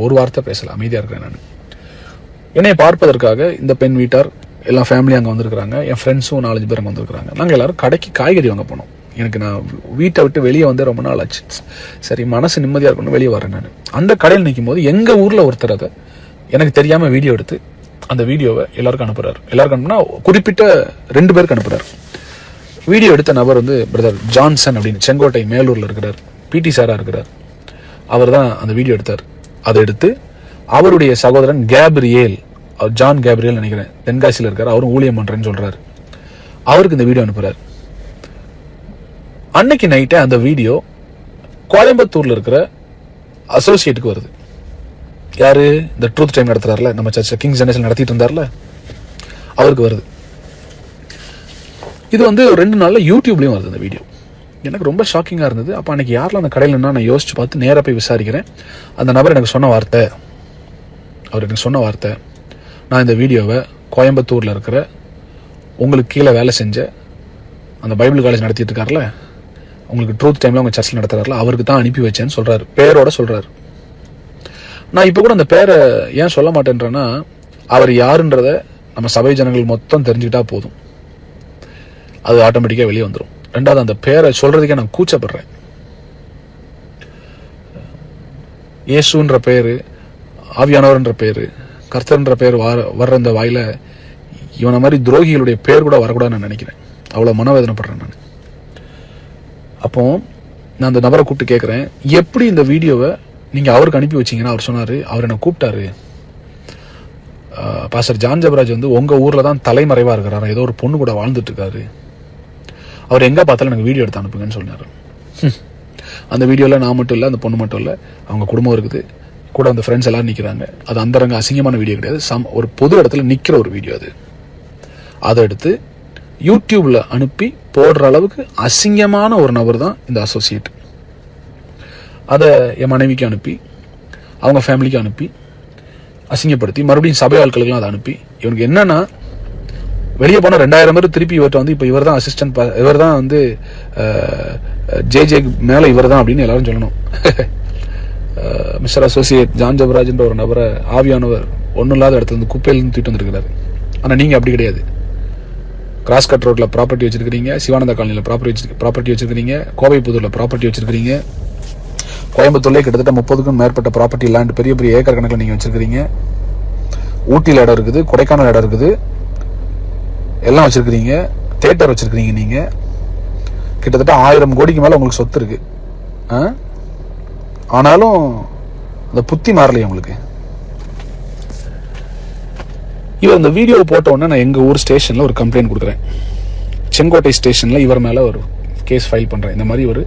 ஒரு வார்த்தை பேசல, அமைதியாக இருக்கிறேன். நான் என்னை பார்ப்பதற்காக இந்த பெண் வீட்டார் எல்லாம் ஃபேமிலி அங்கே வந்திருக்கிறாங்க. என் ஃப்ரெண்ட்ஸும் 4-5 பேர் அங்கே வந்திருக்கிறாங்க. நாங்கள் எல்லாரும் கடைக்கு காய்கறி வாங்க போனோம். நான் வீட்டை விட்டு வெளியே வந்து ரொம்ப நாள் ஆச்சு. சரி, மனசு நிம்மதியாக இருக்கணும், வெளியே வரேன். நான் அந்த கடையில் நிற்கும் போது எங்கள் ஊரில் ஒருத்தர் அதை எனக்கு தெரியாமல் வீடியோ எடுத்து அந்த வீடியோவை எல்லாருக்கும் அனுப்புறாரு. எல்லாருக்கும் அனுப்புனா குறிப்பிட்ட 2 பேருக்கு அனுப்புறாரு. வீடியோ எடுத்த நபர் வந்து பிரதர் ஜான்சன் அப்படின்னு செங்கோட்டை மேலூர்ல இருக்கிறார், பிடி சாரா இருக்கிறார். அவர் தான் அந்த வீடியோ எடுத்தார். அதை எடுத்து அவருடைய சகோதரன் கேப்ரியேல், ஜான் கேப்ரியல் நினைக்கிறேன், தென்காசியில் இருக்கார், அவரும் ஊழியம் பண்றேன்னு சொல்றாரு. அவருக்கு இந்த வீடியோ அனுப்புறாரு. அன்னைக்கு நைட்டே அந்த வீடியோ கோயம்புத்தூர்ல இருக்கிற அசோசியேட்டுக்கு வருது. யாரு? இந்த ட்ரூத் டைம் நடத்துறாருல, நம்ம சர்ச் கிங்ஸ் ஜெனரேஷன் நடத்திட்டு இருந்தார்ல, அவருக்கு வருது. இது வந்து 2 நாள்ல யூடியூப்லயும் வருது இந்த வீடியோ. எனக்கு ரொம்ப ஷாக்கிங்கா இருந்தது. அப்ப அன்னைக்கு யாரெல்லாம் அந்த கடையில் நான் யோசிச்சு பார்த்து நேராக போய் விசாரிக்கிறேன். அந்த நபர் எனக்கு சொன்ன வார்த்தை, நான் இந்த வீடியோவை கோயம்புத்தூர்ல இருக்கிற உங்களுக்கு கீழே வேலை செஞ்ச அந்த பைபிள் காலேஜ் நடத்திட்டு இருக்காருல, உங்களுக்கு ட்ரூத் டைம்ல உங்க சர்ச்சில் நடத்துறாருல, அவருக்கு தான் அனுப்பி வச்சேன்னு சொல்றாரு, பேரோட சொல்றாரு. நான் இப்ப கூட அந்த பேரை ஏன் சொல்ல மாட்டேன்றேன்னா, அவர் யாருன்றத நம்ம சபை ஜனங்கள் மொத்தம் தெரிஞ்சுக்கிட்டா போதும், அது ஆட்டோமேட்டிக்கா வெளியே வந்துடும். 2வது, அந்த பேரை சொல்றதுக்கே நான் கூச்சப்படுறேன். இயேசுன்ற பேரு, ஆவியானவர்ன்ற பேரு, கர்த்தர்ன்ற பேர் வர்ற இந்த வாயில இவனை மாதிரி துரோகிகளுடைய பேர் கூட வரக்கூடாதுன்னு நான் நினைக்கிறேன். அவ்வளவு மனவேதனைப்படுறேன் நான். அப்போ நான் அந்த நபரை கூப்பிட்டு கேட்கிறேன், எப்படி இந்த வீடியோவை நீங்க அவருக்கு அனுப்பி வச்சீங்கன்னா? அவர் சொன்னாரு, அவர் என்ன கூப்பிட்டாரு, பாஸ்டர் ஜான் ஜெபராஜ் வந்து உங்க ஊர்ல தான் தலைமறைவா இருக்கிறாரு, ஏதோ ஒரு பொண்ணு கூட வாழ்ந்துட்டு இருக்காரு, அவர் எங்க பார்த்தாலும் எனக்கு வீடியோ எடுத்து அனுப்புங்கன்னு சொன்னாரு. அந்த வீடியோல நான் மட்டும் இல்ல, அந்த பொண்ணு மட்டும் இல்ல, அவங்க குடும்பம் இருக்குது, கூட அந்த ஃப்ரெண்ட்ஸ் எல்லாரும் நிக்கிறாங்க. அது அந்தரங்க அசிங்கமான வீடியோ கிடையாது, ஒரு பொது இடத்துல நிக்கிற ஒரு வீடியோ. அதை எடுத்து யூடியூப்ல அனுப்பி போடுற அளவுக்கு அசிங்கமான ஒரு நபர் தான் இந்த அசோசியேட். அதை என் மனைவிக்கு அனுப்பி, அவங்க ஃபேமிலிக்கு அனுப்பி, அசிங்கப்படுத்தி மறுபடியும் சபை ஆட்களுக்கெல்லாம் அதை அனுப்பி, இவனுக்கு என்னன்னா, வெளியே போன 2000 பேர் திருப்பி இவர்கிட்ட வந்து, இப்ப இவர் தான் அசிஸ்டன்ட், இவர் தான் வந்து ஜே மேல இவர் தான் அப்படின்னு எல்லாரும் சொல்லணும். மிஸ்டர் அசோசியேட் ஜான் ஜெபராஜ்ன்ற ஒரு நபரை ஆவியானவர் ஒன்னும் இல்லாத இடத்துல இருந்து குப்பையிலிருந்து தூக்கிட்டு வந்திருக்கிறாரு. ஆனா நீங்க அப்படி கிடையாது. கிராஸ்கட் ரோட்டில் ப்ராப்பர்ட்டி வச்சிருக்கிறீங்க, சிவானந்தா காலனியில் ப்ராப்பர்ட்டி வச்சிருக்கிறீங்க, கோவை புதூரில் ப்ராப்பர்ட்டி வச்சிருக்கிறீங்க, கோயம்புத்தூர்லேயே கிட்டத்தட்ட 30க்கும் மேற்பட்ட ப்ராப்பர்ட்டி லேண்ட் பெரிய பெரிய ஏக்கர் கணக்கில் நீங்கள் வச்சிருக்கிறீங்க, ஊட்டியில் இடம் இருக்குது, கொடைக்கானல் இடம் இருக்குது, எல்லாம் வச்சிருக்கிறீங்க, தியேட்டர் வச்சிருக்கிறீங்க. நீங்கள் கிட்டத்தட்ட 1000 கோடிக்கு மேலே உங்களுக்கு சொத்து இருக்கு. ஆனாலும் அந்த புத்தி மாறலையே உங்களுக்கு. இவர் இந்த வீடியோ போட்ட உடனே நான் எங்கள் ஊர் ஸ்டேஷனில் ஒரு கம்ப்ளைண்ட் கொடுக்குறேன். செங்கோட்டை ஸ்டேஷனில் இவர் மேலே ஒரு கேஸ் ஃபைல் பண்ணுறேன். இந்த மாதிரி ஒரு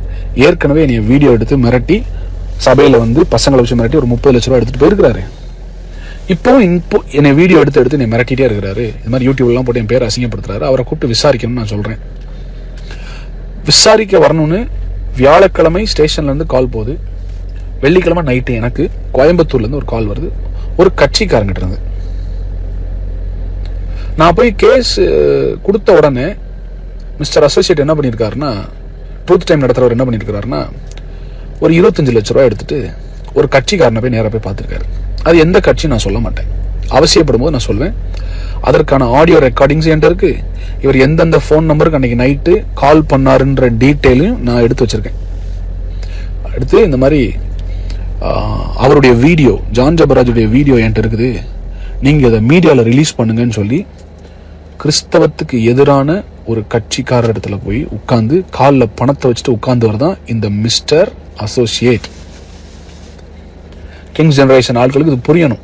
ஏற்கனவே என்னை வீடியோ எடுத்து மிரட்டி சபையில் வந்து பசங்களை வச்சு மிரட்டி ஒரு 30 லட்ச ரூபா எடுத்துகிட்டு போயிருக்கிறாரு. இப்போ என்னை வீடியோ எடுத்து என்னை மிரட்டிகிட்டே இருக்கிறாரு. இது மாதிரி யூடியூப்லாம் போட்டு என் பேர் அசிங்கப்படுத்துறாரு. அவரை கூப்பிட்டு விசாரிக்கணும்னு நான் சொல்கிறேன். விசாரிக்க வரணும்னு வியாழக்கிழமை ஸ்டேஷன்லேருந்து கால் போகுது. வெள்ளிக்கிழமை நைட்டு எனக்கு கோயம்புத்தூர்லேருந்து ஒரு கால் வருது, ஒரு கட்சிக்காரங்கிட்ட இருந்து. நான் போய் கேஸ் கொடுத்த உடனே மிஸ்டர் அசோசியேட் என்ன பண்ணியிருக்காருன்னா, ட்ரூத் டைம் நடத்துறவர் என்ன பண்ணியிருக்காருன்னா, ஒரு 25 லட்ச ரூபா எடுத்துட்டு ஒரு கட்சிக்காரனை போய் நேராக போய் பார்த்துருக்காரு. அது எந்த கட்சி நான் சொல்ல மாட்டேன், அவசியப்படும் போது நான் சொல்வேன். அதற்கான ஆடியோ ரெக்கார்டிங்ஸ் என்கிட்ட இருக்கு. இவர் எந்தெந்த ஃபோன் நம்பருக்கு அன்னைக்கு நைட்டு கால் பண்ணாருன்ற டீட்டெயிலையும் நான் எடுத்து வச்சிருக்கேன். அடுத்து இந்த மாதிரி அவருடைய வீடியோ, ஜான் ஜபராஜுடைய வீடியோ என்கிட்ட இருக்குது, நீங்க இதை மீடியாவில் ரிலீஸ் பண்ணுங்கன்னு சொல்லி கிறிஸ்தவத்துக்கு எதிரான ஒரு கட்சிக்காரர் இடத்துல போய் உட்கார்ந்து காலில் பணத்தை வச்சுட்டு உட்கார்ந்தவர் தான் இந்த மிஸ்டர் அசோசியேட். கிங்ஸ் ஜெனரேஷன் ஆட்களுக்கு இது புரியணும்.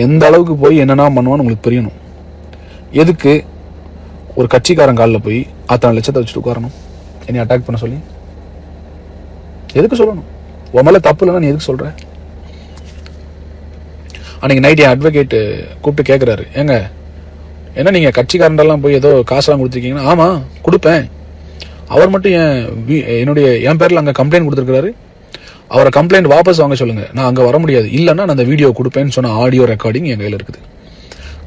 எந்த அளவுக்கு போய் என்னென்ன பண்ணுவான்னு உங்களுக்கு புரியணும். எதுக்கு ஒரு கட்சிக்காரன் காலில் போய் 10 லட்சத்தை வச்சுட்டு உட்காரணும் என்னை அட்டாக் பண்ண சொல்லி? எதுக்கு சொல்லணும்? உன் மேல தப்பு இல்லைன்னா நீ எதுக்கு சொல்ற? அன்னைக்கு நைட் என் அட்வொகேட் கூப்பிட்டு கேட்குறாரு, ஏங்க என்ன நீங்க கட்சிக்காரண்டெல்லாம் போய் ஏதோ காசெல்லாம் கொடுத்துருக்கீங்கன்னா, ஆமா கொடுப்பேன். அவர் மட்டும் என் பேர்ல அங்கே கம்ப்ளைண்ட் கொடுத்துருக்காரு, அவரை கம்ப்ளைண்ட் வாபஸ் வாங்க சொல்லுங்க, நான் அங்கே வர முடியாது, இல்லைன்னா நான் அந்த வீடியோ கொடுப்பேன்னு சொன்ன ஆடியோ ரெக்கார்டிங் என் கையில் இருக்குது.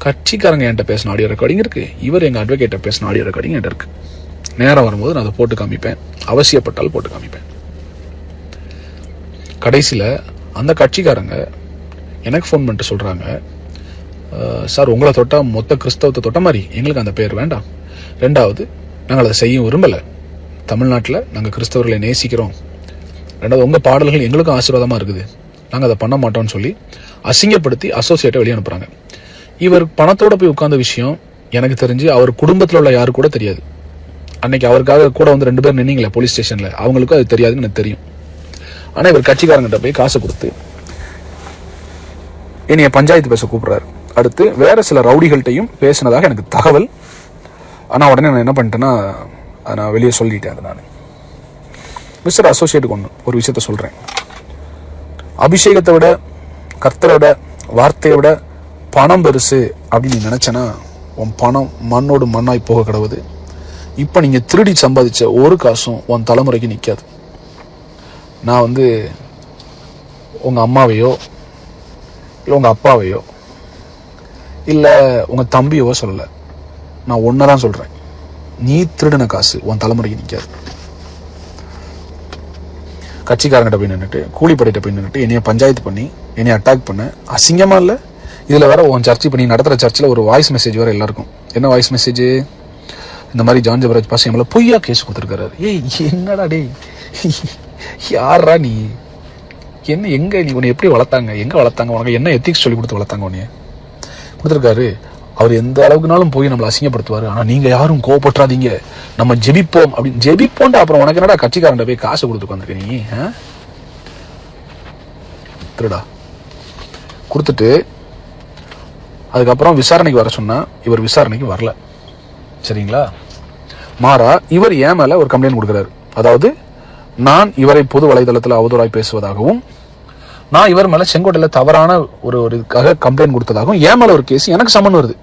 கட்சிக்காரங்க என்கிட்ட பேசின ஆடியோ ரெக்கார்டிங் இருக்கு, இவர் எங்க அட்வொகேட்டை பேசின ஆடியோ ரெக்கார்டிங் என்கிட்ட இருக்கு. நேரம் வரும்போது நான் அதை போட்டு காமிப்பேன், அவசியப்பட்டால் போட்டு காமிப்பேன். கடைசியில் அந்த கட்சிக்காரங்க எனக்கு ஃபோன் பண்ணிட்டு சொல்றாங்க, சார் உங்களை தொட்டா மொத்த கிறிஸ்தவத்தை தொட்ட மாதிரி, எங்களுக்கு அந்த பேர் வேண்டாம். 2வது நாங்கள் அதை செய்ய விரும்பலை, தமிழ்நாட்டில் நாங்கள் கிறிஸ்தவர்களை நேசிக்கிறோம். 2வது உங்கள் பாடல்கள் எங்களுக்கும் ஆசீர்வாதமாக இருக்குது, நாங்கள் அதை பண்ண மாட்டோம்னு சொல்லி அசிங்கப்படுத்தி அசோசியேட்டை வெளியே அனுப்புகிறாங்க. இவர் பணத்தோட போய் உட்கார்ந்த விஷயம் எனக்கு தெரிஞ்சு அவர் குடும்பத்தில் உள்ள யாரு கூட தெரியாது. அன்னைக்கு அவருக்காக கூட வந்து 2 பேர் நின்னீங்களே போலீஸ் ஸ்டேஷனில், அவங்களுக்கும் அது தெரியாதுன்னு எனக்கு தெரியும். ஆனால் இவர் கட்சிக்காரங்கிட்ட போய் காசை கொடுத்து என்னைய பஞ்சாயத்து பேச கூப்பிடுறாரு. அடுத்து வேற சில ரவுடிகள்கிட்டையும் பேசினதாக எனக்கு தகவல். ஆனால் உடனே நான் என்ன பண்ணிட்டேன்னா, நான் வெளியே சொல்லிட்டேன். அது நான் மிஸ்டர் அசோசியேட்டுக்கு ஒரு விஷயத்த சொல்கிறேன். அபிஷேகத்தை விட, கர்த்தரை விட, வார்த்தையை விட பணம் பெருசு அப்படின்னு நீ நினச்சேன்னா உன் பணம் மண்ணோடு மண்ணாய் போக கிடவுது. இப்போ நீங்கள் திருடி சம்பாதிச்ச ஒரு காசும் உன் தலைமுறைக்கு நிற்காது. நான் வந்து உங்கள் அம்மாவையோ இல்லை உங்கள் அப்பாவையோ இல்லை உங்கள் தம்பியவோ சொல்லலை, நான் ஒன்றை தான் சொல்கிறேன். நீ திருடின காசு உன் தலைமுறைக்கு நிற்காது. கட்சிக்காரங்கிட்ட போய் நின்றுட்டு, கூலிப்படையிட்ட போய் நின்றுட்டு என்னைய பஞ்சாயத்து பண்ணி என்னைய அட்டாக் பண்ண அசிங்கமாக இல்லை? இதில் வேற உன் சர்ச்சை பண்ணி நடத்துகிற சர்ச்சில் ஒரு வாய்ஸ் மெசேஜ் வேறு எல்லாருக்கும். என்ன வாய்ஸ் மெசேஜ்? இந்த மாதிரி ஜான் ஜபராஜ் பாஸ் எம்எல்ஏ பொய்யா கேஸ் கொடுத்துருக்காரு. ஏய் என்னடா டே, யாரா நீ? என்ன எங்க நீ உன்னை எப்படி வளர்த்தாங்க, எங்க வளர்த்தாங்க, உனக்கு என்ன எத்திக்ஸ் சொல்லி கொடுத்து வளர்த்தாங்க? உன்னைய கொடுத்துருக்காரு. அவர் எந்த அளவுக்குனாலும் போய் நம்மளை அசிங்கப்படுத்துவார். ஆனால் நீங்க யாரும் கோவப்பட்டுறாதீங்க, நம்ம ஜெபிப்போம் அப்படின்னு. ஜெபிப்போன்ட்டு அப்புறம் உனக்கு என்னடா கட்சிக்காரன் போய் காசு கொடுத்து வந்திருக்க நீ? திருடா கொடுத்துட்டு அதுக்கப்புறம் விசாரணைக்கு வர சொன்னா இவர் விசாரணைக்கு வரல. சரிங்களா? மாறா இவர் என் மேல ஒரு கம்ப்ளைண்ட் கொடுக்குறாரு. அதாவது நான் இவரை பொது வலைதளத்தில் அவதூறாய் பேசுவதாகவும், நான் இவர் மேல செங்கோட்டையில் தவறான ஒரு கம்ப்ளைண்ட் கொடுத்ததாகவும் என் மேல ஒரு கேஸ் எனக்கு சம்மன் வருது.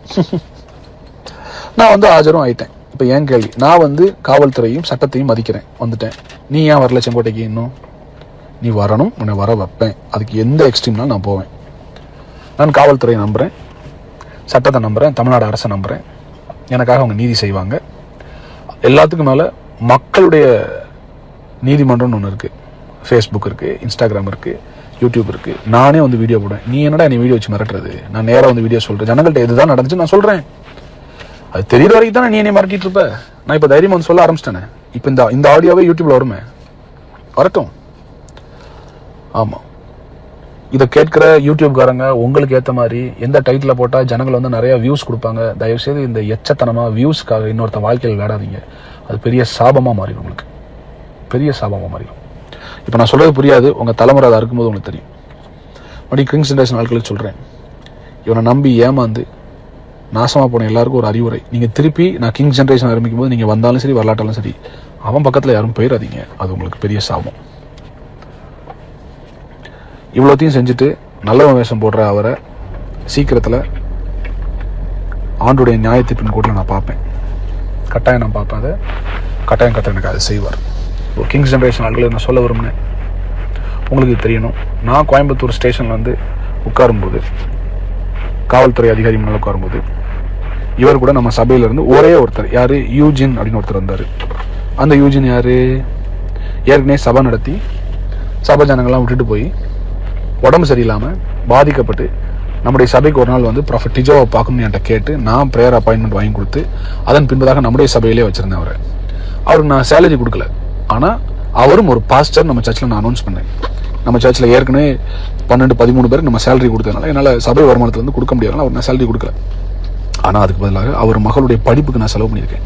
நான் வந்து ஆஜரும் ஆயிட்டேன். இப்ப ஏன் கேள்வி, நான் வந்து காவல்துறையும் சட்டத்தையும் மதிக்கிறேன், வந்துட்டேன். நீ ஏன் வரல செங்கோட்டைக்கு? இன்னும் நீ வரணும், உன்னை வர வைப்பேன். அதுக்கு எந்த எக்ஸ்ட்ரீம்னாலும் நான் போவேன். நான் காவல்துறையை நம்புறேன், சட்டத்தை நம்புறேன், தமிழ்நாடு அரசை நம்புறேன். எனக்காக அவங்க நீதி செய்வாங்க. எல்லாத்துக்கும் மேல மக்களுடைய நீதிமன்றம்னு ஒன்று இருக்கு. ஃபேஸ்புக் இருக்கு, இன்ஸ்டாகிராம் இருக்கு, யூடியூப் இருக்கு. நானே வந்து வீடியோ போடுவேன். நீ என்னடா நீ வீடியோ வச்சு மிரட்டுறது? நான் நேராக வந்து வீடியோ சொல்றேன். ஜனங்கள்ட்ட எதுதான் நடந்துச்சு நான் சொல்றேன். அது தெரியற வரைக்கும் தானே நீ என்னை மிரட்டிட்டு இருப்ப. நான் இப்ப தைரியமா வந்து சொல்ல ஆரம்பிச்சிட்டேனே. இப்ப இந்த ஆடியோவே யூடியூப்ல வருமே, வரட்டும். ஆமா, இதை கேட்கிற யூடியூப்காரங்க உங்களுக்கு ஏற்ற மாதிரி எந்த டைட்டில் போட்டால் ஜனங்கள் வந்து நிறைய வியூஸ் கொடுப்பாங்க, தயவுசெய்து இந்த எச்சத்தனமாக வியூஸ்க்காக இன்னொருத்த வாழ்க்கையில் விளையாடாதீங்க. அது பெரிய சாபமாக மாறிடும், உங்களுக்கு பெரிய சாபமாக மாறிடும். இப்போ நான் சொல்றது புரியாது, உங்கள் தலைமுறை அதை இருக்கும்போது உங்களுக்கு தெரியும். மறுபடியும் கிங்ஸ் ஜென்ரேஷன் ஆட்களுக்கு சொல்கிறேன், இவனை நம்பி ஏமாந்து நாசமாக போன எல்லாருக்கும் ஒரு அறிவுரை. நீங்கள் திருப்பி நான் கிங்ஸ் ஜென்ரேஷன் ஆரம்பிக்கும் போது நீங்கள் வந்தாலும் சரி வரலாட்டாலும் சரி அவன் பக்கத்தில் யாரும் போயிடாதீங்க. அது உங்களுக்கு பெரிய சாபம். இவ்வளோத்தையும் செஞ்சுட்டு நல்லவன் வேஷம் போடுற அவரை சீக்கிரத்தில் ஆண்டுடைய நியாயத்தீர்ப்பின் கோர்ட்டில் நான் பார்ப்பேன். கட்டாயம் நான் பார்ப்பேன். அதை கட்டாயம் எனக்கு அதை செய்வார். ஒரு கிங்ஸ் ஜென்ரேஷன் ஆட்களை நான் சொல்ல விரும்பினேன். உங்களுக்கு தெரியணும், நான் கோயம்புத்தூர் ஸ்டேஷனில் வந்து உட்காரும்போது, காவல்துறை அதிகாரி முன்னால் உட்காரும்போது, இவர் கூட நம்ம சபையிலிருந்து ஒரே ஒருத்தர், யார், யூஜின் அப்படின்னு ஒருத்தர் வந்தார். அந்த யூஜின் யார், ஏற்கனவே சபை நடத்தி சபை ஜனங்கள்லாம் விட்டுட்டு போய் உடம்பு சரியில்லாமல் பாதிக்கப்பட்டு நம்முடைய சபைக்கு ஒரு நாள் வந்து ப்ராஃபட் டிஜோவை பார்க்கணும்னு என்கிட்ட கேட்டு நான் ப்ரேயர் அப்பாயின்மெண்ட் வாங்கி கொடுத்து அதன் பின்பதாக நம்முடைய சபையிலே வச்சிருந்தேன். அவருக்கு நான் சேலரி கொடுக்கல, ஆனால் அவரும் ஒரு பாஸ்டர் நம்ம சர்ச்சில் நான் அனௌன்ஸ் பண்ணேன். நம்ம சர்ச்சில் ஏற்கனவே 12-13 பேருக்கு நம்ம சேலரி கொடுத்ததுனால என்னால் சபை வருமானத்தில் வந்து கொடுக்க முடியாது, அவர் நான் சேலரி கொடுக்கல. ஆனால் அதுக்கு பதிலாக அவர் மகளுடைய படிப்புக்கு நான் செலவு பண்ணியிருக்கேன்.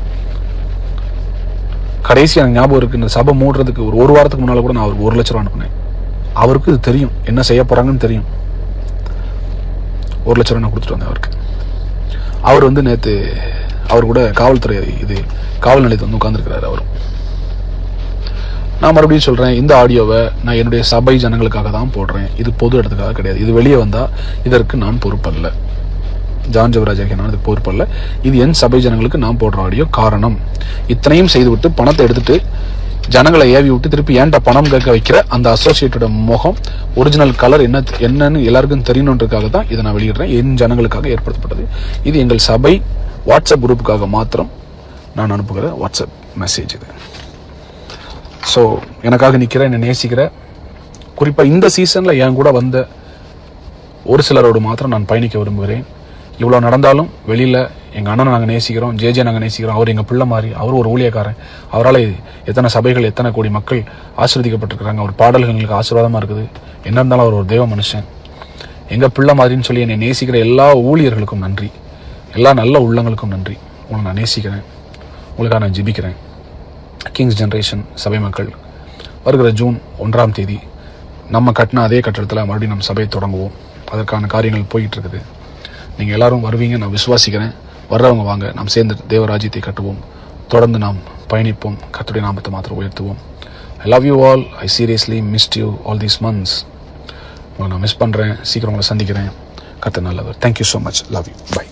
கடைசி எனக்கு ஞாபகம் இருக்கு, இந்த சபை மூடுறதுக்கு ஒரு வாரத்துக்கு முன்னால் கூட நான் அவருக்கு 1 லட்ச ரூபா அனுப்புனேன். அவருக்கு இது தெரியும், என்ன செய்ய போறாங்கன்னு தெரியும். 1 லட்ச ரூபா நான் கொடுத்துட்டு வந்தேன் அவருக்கு. அவர் வந்து நேற்று அவர் கூட காவல்துறை காவல் நிலையத்தில் வந்து உட்கார்ந்துருக்கிறாரு. அவரும் நான் மறுபடியும் சொல்றேன், இந்த ஆடியோவை நான் என்னுடைய சபை ஜனங்களுக்காக தான் போடுறேன். இது பொது இடத்துக்காக கிடையாது. இது வெளியே வந்தா இதற்கு நான் பொறுப்பல்ல. ஜான் ஜெபராஜ் நான் இதுக்கு பொறுப்பல்ல. இது என் சபை ஜனங்களுக்கு நான் போடுற ஆடியோ. காரணம், இத்தனையும் செய்துவிட்டு பணத்தை எடுத்துட்டு ஜனங்களை ஏவி விட்டு திருப்பி ஏன்டா பணம் கேட்க வைக்கிற அந்த அசோசியேட்டோட முகம், ஒரிஜினல் கலர் என்னன்னு எல்லாருக்கும் தெரியணுன்றதுக்காக தான் இதை நான் வெளியிடுறேன். என் ஜனங்களுக்காக ஏற்படுத்தப்பட்டது. இது எங்கள் சபை வாட்ஸ்அப் குரூப்புக்காக மாத்திரம் நான் அனுப்புகிற வாட்ஸ்அப் மெசேஜ் இது. ஸோ எனக்காக நிற்கிற, என்னை நேசிக்கிற, குறிப்பாக இந்த சீசனில் என் கூட வந்த ஒரு சிலரோடு மாத்திரம் நான் பயணிக்க விரும்புகிறேன். இவ்வளோ நடந்தாலும் வெளியில் எங்கள் அண்ணனை நாங்கள் நேசிக்கிறோம், ஜே நாங்கள் நேசிக்கிறோம். அவர் எங்கள் பிள்ளை மாதிரி, அவர் ஒரு ஊழியக்காரன். அவரால் எத்தனை சபைகள், எத்தனை கோடி மக்கள் ஆசீர்வதிக்கப்பட்டிருக்கிறாங்க. அவர் பாடல்கள் எங்களுக்கு ஆசீர்வாதமாக இருக்குது. என்ன இருந்தாலும் அவர் ஒரு தெய்வ மனுஷன், எங்கள் பிள்ளை மாதிரின்னு சொல்லி என்னை நேசிக்கிற எல்லா ஊழியர்களுக்கும் நன்றி, எல்லா நல்ல உள்ளங்களுக்கும் நன்றி. உங்களை நான் நேசிக்கிறேன், உங்களுக்காக நான் ஜெபிக்கிறேன். கிங்ஸ் ஜென்ரேஷன் சபை மக்கள், வருகிற ஜூன் 1ஆம் தேதி நம்ம கட்டின அதே கட்டடத்தில் மறுபடியும் நம்ம சபையை தொடங்குவோம். அதற்கான காரியங்கள் போயிட்டு இருக்குது. நீங்கள் எல்லாரும் வருவீங்க, நான் விசுவாசிக்கிறேன். வர்றவங்க வாங்க, நாம் சேர்ந்து தேவராஜ்யத்தை கட்டுவோம். தொடர்ந்து நாம் பயணிப்போம். கர்த்தருடைய நாமத்தை மாத்திரம் உயர்த்துவோம். I love you all. I seriously missed you all these months. உங்களை நான் மிஸ் பண்ணுறேன். சீக்கிரம் உங்களை சந்திக்கிறேன். கர்த்தர் நல்லவர். Thank you so much. Love you. Bye.